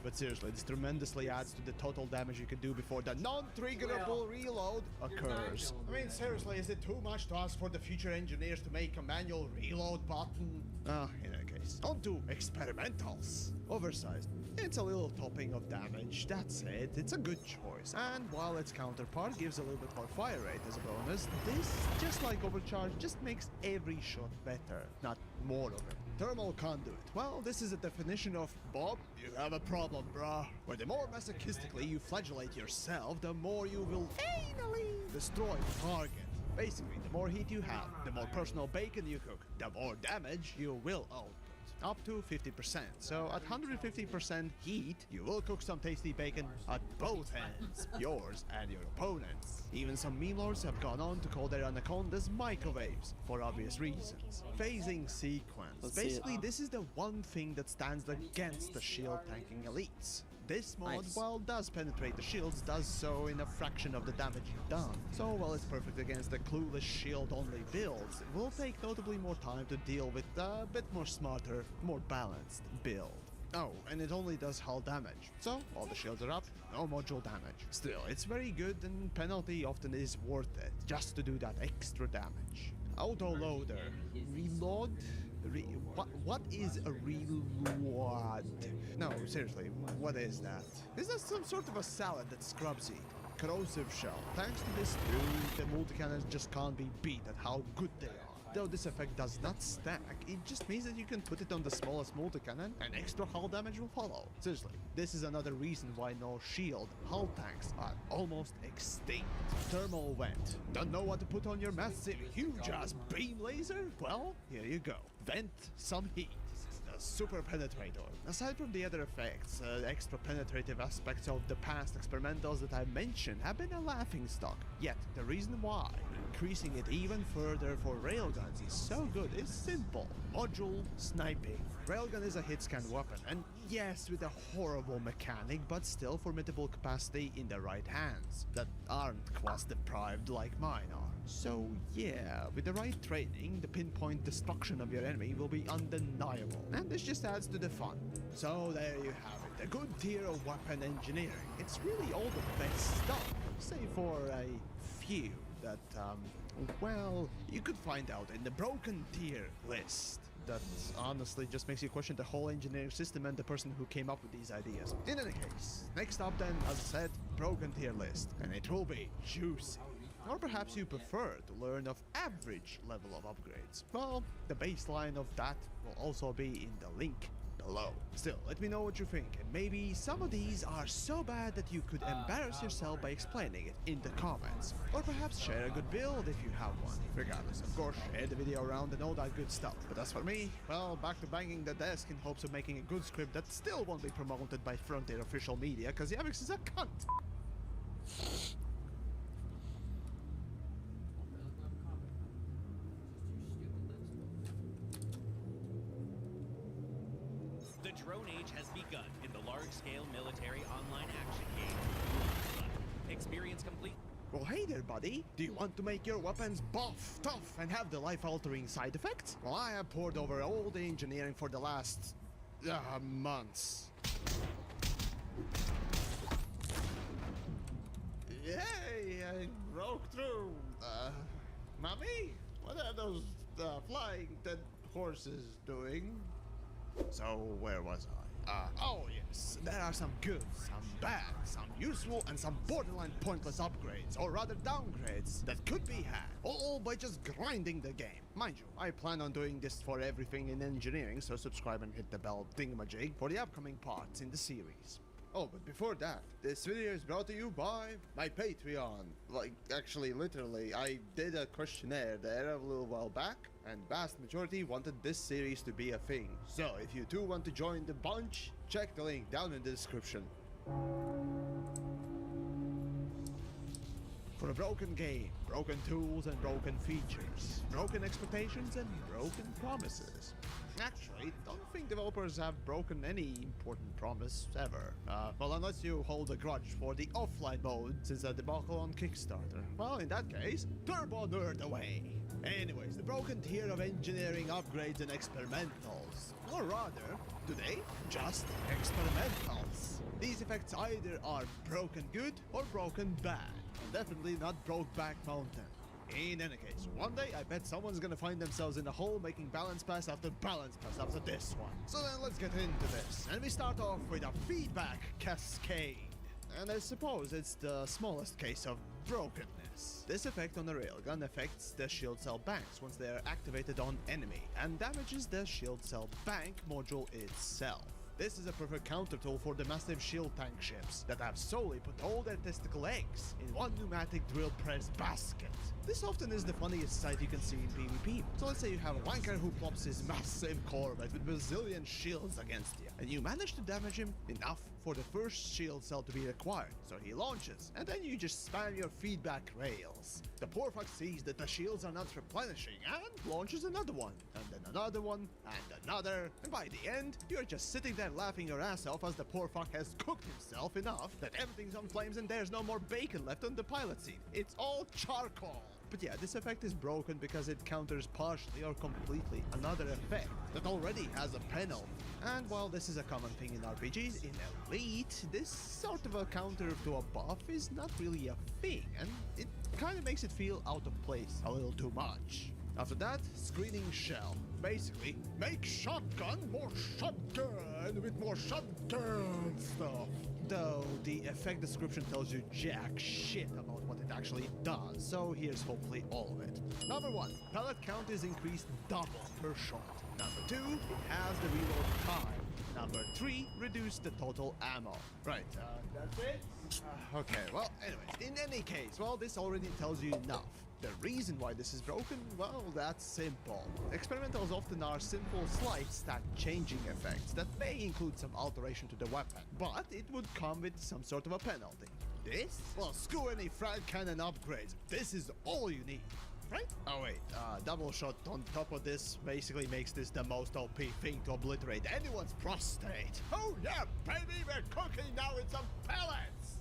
But seriously, this tremendously adds to the total damage you can do before the non-triggerable reload occurs. I mean, seriously, is it too much to ask for the future engineers to make a manual reload button? In any case, on to experimentals. Oversized. It's a little topping of damage, that's it, it's a good choice. And while its counterpart gives a little bit more fire rate as a bonus, this, just like Overcharge, just makes every shot better, not more of it. Thermal conduit. Well, this is a definition of, Bob, you have a problem, bruh. Where the more masochistically you flagellate yourself, the more you will anally destroy the target. Basically, the more heat you have, the more personal bacon you cook, the more damage you will output. Up to 50%. So at 150% heat, you will cook some tasty bacon at both ends, yours and your opponent's. Even some meme lords have gone on to call their anacondas microwaves, for obvious reasons. Phasing sequence. Basically, this is the one thing that stands against the shield tanking elites. This mod, while does penetrate the shields, does so in a fraction of the damage done. So while it's perfect against the clueless shield-only builds, it will take notably more time to deal with a bit more smarter, more balanced build. Oh, and it only does hull damage, so while the shields are up, no module damage. Still, it's very good and penalty often is worth it, just to do that extra damage. Autoloader. Reload? What is a reload? No, seriously, what is that? Is that some sort of a salad that scrubs eat? Corrosive shell. Thanks to this dude, the multi-cannons just can't be beat at how good they are. Though this effect does not stack, it just means that you can put it on the smallest multi-cannon and extra hull damage will follow. Seriously, this is another reason why no shield hull tanks are almost extinct. Thermal vent. Don't know what to put on your massive, huge-ass beam laser? Well, here you go. Vent some heat. The super penetrator. Aside from the other effects, extra penetrative aspects of the past experimentals that I mentioned have been a laughingstock. Yet, the reason why increasing it even further for railguns is so good. It's simple. Module sniping. Railgun is a hit-scan weapon, and yes, with a horrible mechanic, but still formidable capacity in the right hands that aren't quest deprived like mine are. So yeah, with the right training, the pinpoint destruction of your enemy will be undeniable, and this just adds to the fun. So there you have it, a good tier of weapon engineering. It's really all the best stuff, save for a few that, well, you could find out in the broken tier list. That honestly just makes you question the whole engineering system and the person who came up with these ideas. In any case, next up then, as I said, broken tier list, and it will be juicy. Or perhaps you prefer to learn of average level of upgrades. Well, the baseline of that will also be in the link below. Still, let me know what you think, and maybe some of these are so bad that you could embarrass yourself by explaining it in the comments. Or perhaps share a good build if you have one. Regardless, of course, share the video around and all that good stuff. But as for me, well, back to banging the desk in hopes of making a good script that still won't be promoted by Frontier official media, cause Yavix is a cunt. The drone age has begun in the large-scale military online action game. Experience complete. Well, hey there, buddy. Do you want to make your weapons buff, tough, and have the life-altering side effects? Well, I have poured over all the engineering for the last... months. Yay! I broke through. Mommy? What are those flying dead horses doing? So, where was I? Oh yes, there are some good, some bad, some useful, and some borderline pointless upgrades, or rather downgrades, that could be had, all by just grinding the game. Mind you, I plan on doing this for everything in engineering, so subscribe and hit the bell thingamajig for the upcoming parts in the series. Oh, but before that, this video is brought to you by my Patreon. Like, actually, literally, I did a questionnaire there a little while back, and vast majority wanted this series to be a thing. So, if you too want to join the bunch, check the link down in the description. For a broken game, broken tools and broken features, broken expectations and broken promises. Actually, don't think developers have broken any important promise ever. Well, unless you hold a grudge for the offline mode since the debacle on Kickstarter. Well, in that case, turbo nerd away. Anyways, the broken tier of engineering upgrades and experimentals. Or rather, today, just experimentals. These effects either are broken good or broken bad. And definitely not Brokeback Mountain. In any case, one day I bet someone's gonna find themselves in a hole making balance pass after balance pass after this one. So then let's get into this. And we start off with a feedback cascade. And I suppose it's the smallest case of brokenness. This effect on the railgun affects the shield cell banks once they are activated on enemy and damages the shield cell bank module itself. This is a perfect counter tool for the massive shield tank ships that have solely put all their testicle eggs in one pneumatic drill press basket. This often is the funniest sight you can see in PvP. So let's say you have a wanker who plops his massive Corvette with bazillion shields against you, and you manage to damage him enough for the first shield cell to be required. So he launches, and then you just spam your feedback rails. The poor fuck sees that the shields are not replenishing and launches another one, and then another one, and another, and by the end, you're just sitting there laughing your ass off as the poor fuck has cooked himself enough that everything's on flames and there's no more bacon left on the pilot seat. It's all charcoal. But yeah, this effect is broken because it counters partially or completely another effect that already has a penalty. And while this is a common thing in RPGs, in Elite, this sort of a counter to a buff is not really a thing, and it kind of makes it feel out of place a little too much. After that, screening shell. Basically, make shotgun more shotgun with more shotgun stuff. Though the effect description tells you jack shit about what it actually does, so here's hopefully all of it. Number 1, pellet count is increased double per shot. Number 2, it has the reload time. Number 3, reduce the total ammo. Right, that's it? Okay, well, anyways, in any case, well, this already tells you enough. The reason why this is broken, well, that's simple. Experimentals often are simple slight stat changing effects that may include some alteration to the weapon, but it would come with some sort of a penalty. This? Well, screw any frag cannon upgrades. This is all you need. Right? Oh wait, double shot on top of this basically makes this the most OP thing to obliterate anyone's prostate. Oh yeah, baby, we're cooking now with some pellets!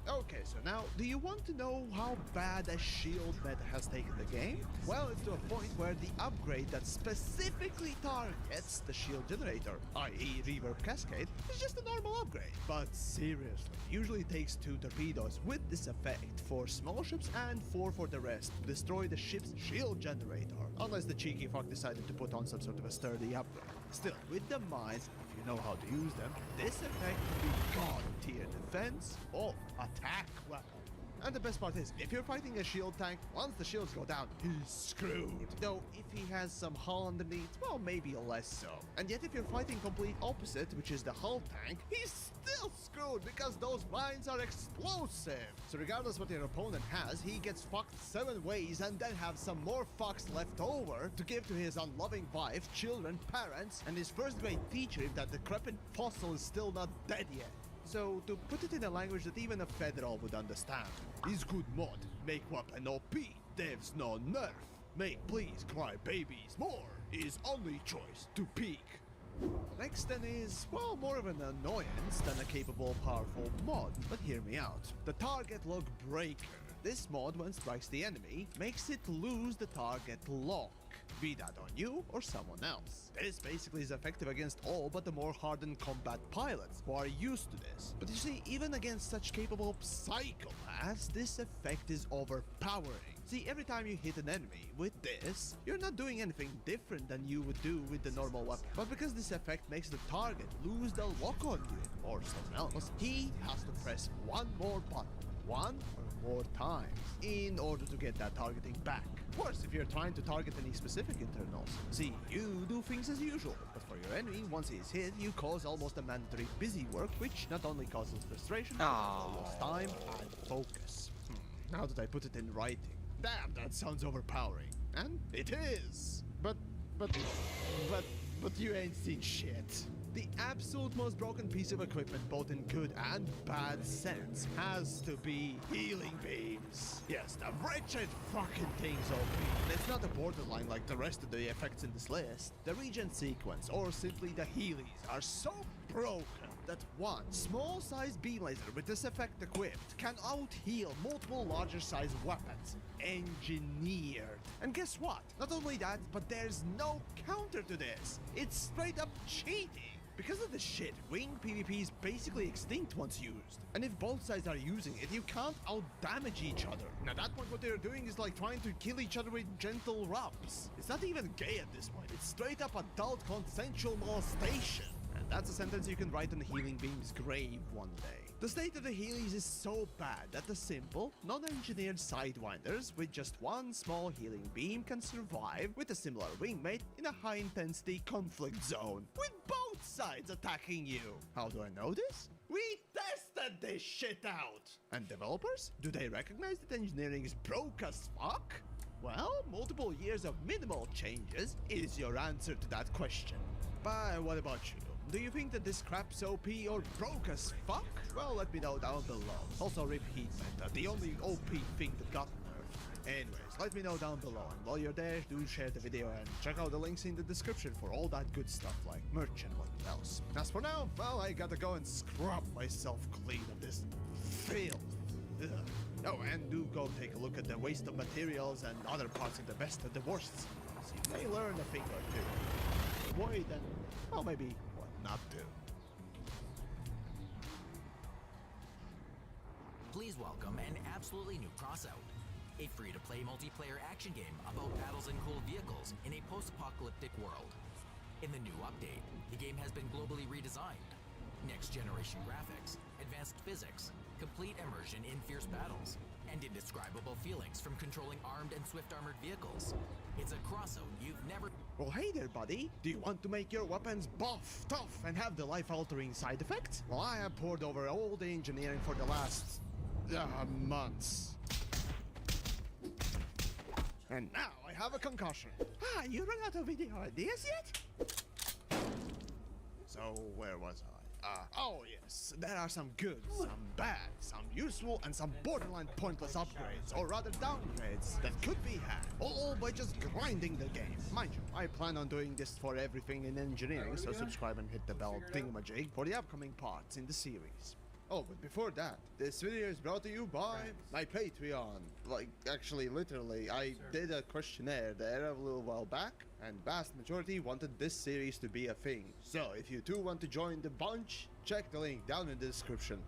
Okay, so now, do you want to know how bad a shield meta has taken the game? Well, it's to a point where the upgrade that specifically targets the shield generator, i.e. Reverb Cascade, is just a normal upgrade. But seriously, usually takes 2 torpedoes with this effect for small ships and 4 for the rest to destroy the ship's shield generator, unless the cheeky fuck decided to put on some sort of a sturdy upgrade. Still, with the mines, if you know how to use them, this effect can be god tier defense or attack weapon. And the best part is, if you're fighting a shield tank, once the shields go down, he's screwed. Though, if he has some hull underneath, well, maybe less so. And yet, if you're fighting complete opposite, which is the hull tank, he's still screwed because those mines are explosive. So regardless what your opponent has, he gets fucked 7 ways and then have some more fucks left over to give to his unloving wife, children, parents, and his first grade teacher if that decrepit fossil is still not dead yet. So, to put it in a language that even a federal would understand, is good mod, make weapon OP, devs no nerf, make please cry babies more, is only choice to peak. Next then is, well, more of an annoyance than a capable, powerful mod, but hear me out. The Target Lock Breaker. This mod, when strikes the enemy, makes it lose the target lock, be that on you or someone else. This basically is effective against all but the more hardened combat pilots who are used to this. But you see, even against such capable psychopaths, this effect is overpowering. See, every time you hit an enemy with this, you're not doing anything different than you would do with the normal weapon. But because this effect makes the target lose the lock on you or someone else, he has to press one more button, 1 or more times, in order to get that targeting back. Worse if you're trying to target any specific internals. See, you do things as usual, but for your enemy, once he is hit, you cause almost a mandatory busy work, which not only causes frustration, but also lost time and focus. Now that I put it in writing, damn, that sounds overpowering. And it is. But you ain't seen shit. The absolute most broken piece of equipment, both in good and bad sense, has to be healing beams. Yes, the wretched fucking thing's OP. And it's not a borderline like the rest of the effects in this list. The regen sequence, or simply the healies, are so broken that one small-sized beam laser with this effect equipped can out-heal multiple larger-sized weapons. Engineered. And guess what? Not only that, but there's no counter to this. It's straight up cheating. Because of this shit, wing PvP is basically extinct once used. And if both sides are using it, you can't out-damage each other. And at that point, what they're doing is like trying to kill each other with gentle rubs. It's not even gay at this point. It's straight up adult consensual molestation. And that's a sentence you can write on Healing Beam's grave one day. The state of the Healies is so bad that the simple, non-engineered Sidewinders with just one small healing beam can survive with a similar wingmate in a high-intensity conflict zone, with both sides attacking you. How do I know this? We tested this shit out! And developers? Do they recognize that engineering is broke as fuck? Well, multiple years of minimal changes is your answer to that question. But what about you? Do you think that this crap's OP or broke as fuck? Well, let me know down below. Also, rip Heat Meta, the only OP thing that got nerfed. Anyways, let me know down below, and while you're there, do share the video and check out the links in the description for all that good stuff like merch and what else. As for now, well, I gotta go and scrub myself clean of this filth. Ugh. Oh, and do go take a look at the waste of materials and other parts of the best and the worst. So you may learn a thing or two. Avoid and, well, maybe what not to. Please welcome an absolutely new crossout. A free-to-play multiplayer action game about battles and cool vehicles in a post-apocalyptic world. In the new update, the game has been globally redesigned. Next-generation graphics, advanced physics, complete immersion in fierce battles, and indescribable feelings from controlling armed and swift-armored vehicles. It's a crossout you've never... Well, hey there, buddy. Do you want to make your weapons buff, tough, and have the life-altering side effects? Well, I have poured over all the engineering for the last... months. And now I have a concussion. Ah, you ran out of video ideas yet? So, where was I? Oh yes, there are some good, some bad, some useful, and some borderline pointless upgrades, or rather downgrades, that could be had, all by just grinding the game. Mind you, I plan on doing this for everything in engineering, so subscribe and hit the bell thingamajig for the upcoming parts in the series. Oh, but before that, this video is brought to you by my Patreon. Like, actually, literally, I did a questionnaire there a little while back, and vast majority wanted this series to be a thing. So, if you too want to join the bunch, check the link down in the description.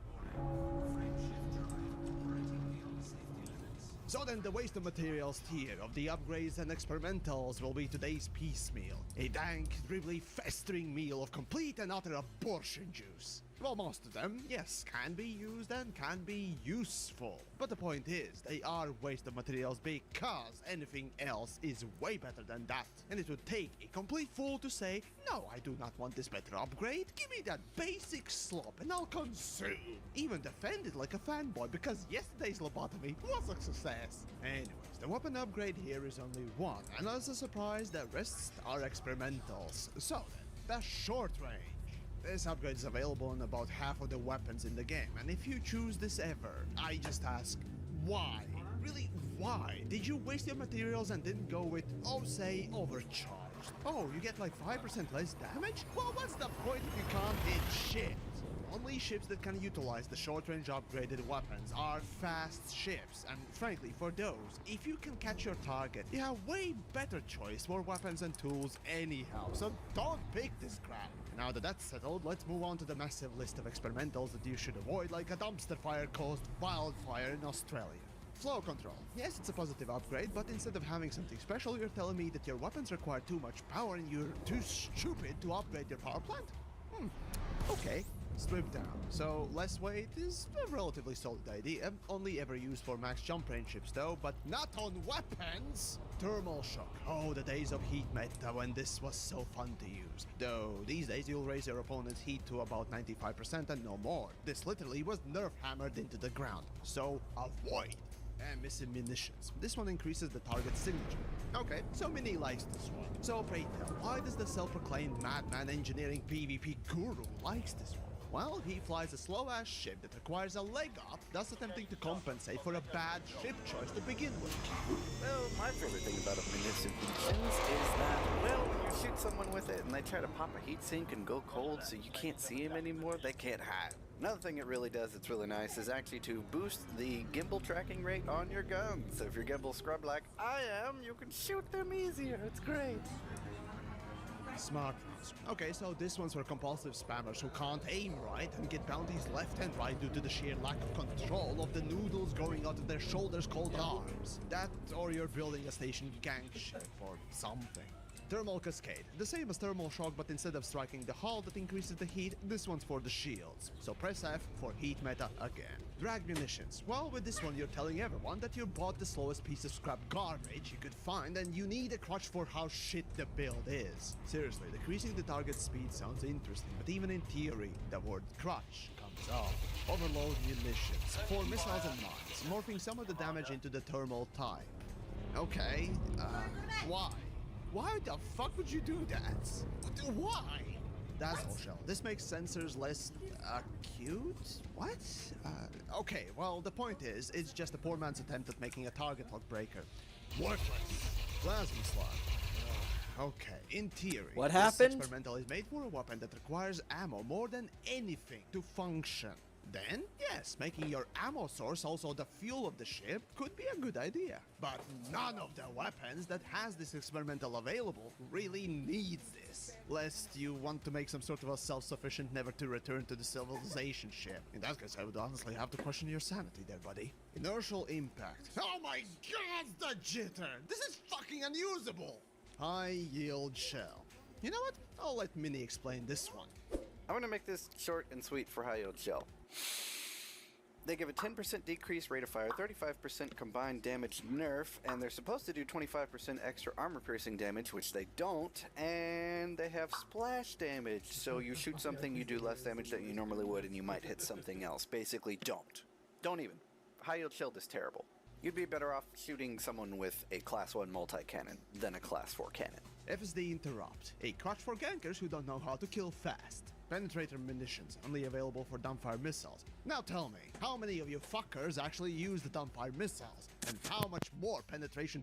So then the waste of materials tier of the upgrades and experimentals will be today's piecemeal. A dank, dribbly, festering meal of complete and utter abortion juice. Well, most of them, yes, can be used and can be useful. But the point is, they are waste of materials because anything else is way better than that. And it would take a complete fool to say, no, I do not want this better upgrade. Give me that basic slop and I'll consume. Even defend it like a fanboy because yesterday's lobotomy was a success. Anyways, the weapon upgrade here is only one. And as a surprise, the rest are experimentals. So then, the short range. This upgrade is available on about half of the weapons in the game, and if you choose this ever, I just ask, why? Really, why? Did you waste your materials and didn't go with, oh, say, overcharged? Oh, you get like 5% less damage? Well, what's the point if you can't hit shit? Only ships that can utilize the short-range upgraded weapons are fast ships, and frankly, for those, if you can catch your target, you have way better choice for weapons and tools anyhow, so don't pick this crap. Now that that's settled, let's move on to the massive list of experimentals that you should avoid, like a dumpster fire caused wildfire in Australia. Flow control. Yes, it's a positive upgrade, but instead of having something special, you're telling me that your weapons require too much power and you're too stupid to upgrade your power plant? Okay. Strip down. So less weight is a relatively solid idea, only ever used for max jump range ships though, but not on weapons! Thermal shock. Oh, the days of heat meta when this was so fun to use. Though these days you'll raise your opponent's heat to about 95% and no more. This literally was nerf hammered into the ground. So avoid. And missing munitions. This one increases the target's signature. Okay, so Mini likes this one. So pray tell, why does the self-proclaimed madman engineering PvP guru likes this one? Well, he flies a slow-ass ship that requires a leg up, thus attempting to compensate for a bad ship choice to begin with. Well, my favorite thing about munitions is that, well, when you shoot someone with it and they try to pop a heat sink and go cold so you can't see him anymore, they can't hide. Another thing it really does that's really nice is actually to boost the gimbal tracking rate on your guns. So if your gimbal scrubbed like I am, you can shoot them easier. It's great. Smart rounds. Okay, so this one's for compulsive spammers who can't aim right and get bounties left and right due to the sheer lack of control of the noodles going out of their shoulders called arms. That or you're building a station gang ship or something. Thermal Cascade. The same as Thermal Shock, but instead of striking the hull that increases the heat, this one's for the shields. So press F for heat meta again. Drag Munitions. Well, with this one you're telling everyone that you bought the slowest piece of scrap garbage you could find and you need a crutch for how shit the build is. Seriously, decreasing the target speed sounds interesting, but even in theory, the word crutch comes up. Overload Munitions. For missiles and mines, morphing some of the damage into the thermal type. Okay, why? Why the fuck would you do that? Why? Dazzle Shell. This makes sensors less acute? What? Okay, well, the point is, it's just a poor man's attempt at making a target lock breaker. Worthless. Plasma slug. Okay, in theory, What this happened? experimental is made for a weapon that requires ammo more than anything to function. Then, yes, making your ammo source also the fuel of the ship could be a good idea. But none of the weapons that has this experimental available really needs this. Lest you want to make some sort of a self-sufficient never to return to the civilization ship. In that case, I would honestly have to question your sanity there, buddy. Inertial impact. Oh my god, the jitter! This is fucking unusable! High yield shell. You know what? I'll let Minnie explain this one. I'm going to make this short and sweet for high yield shell. They give a 10% decreased rate of fire, 35% combined damage nerf, and they're supposed to do 25% extra armor piercing damage, which they don't, and they have splash damage, so you shoot something, you do less damage than you normally would, and you might hit something else. Basically, don't. Don't even. High yield shield is terrible. You'd be better off shooting someone with a class 1 multi-cannon than a class 4 cannon. FSD Interrupt, a crutch for gankers who don't know how to kill fast. Penetrator munitions, only available for dumbfire missiles. Now tell me, how many of you fuckers actually use the dumbfire missiles? And how much more penetration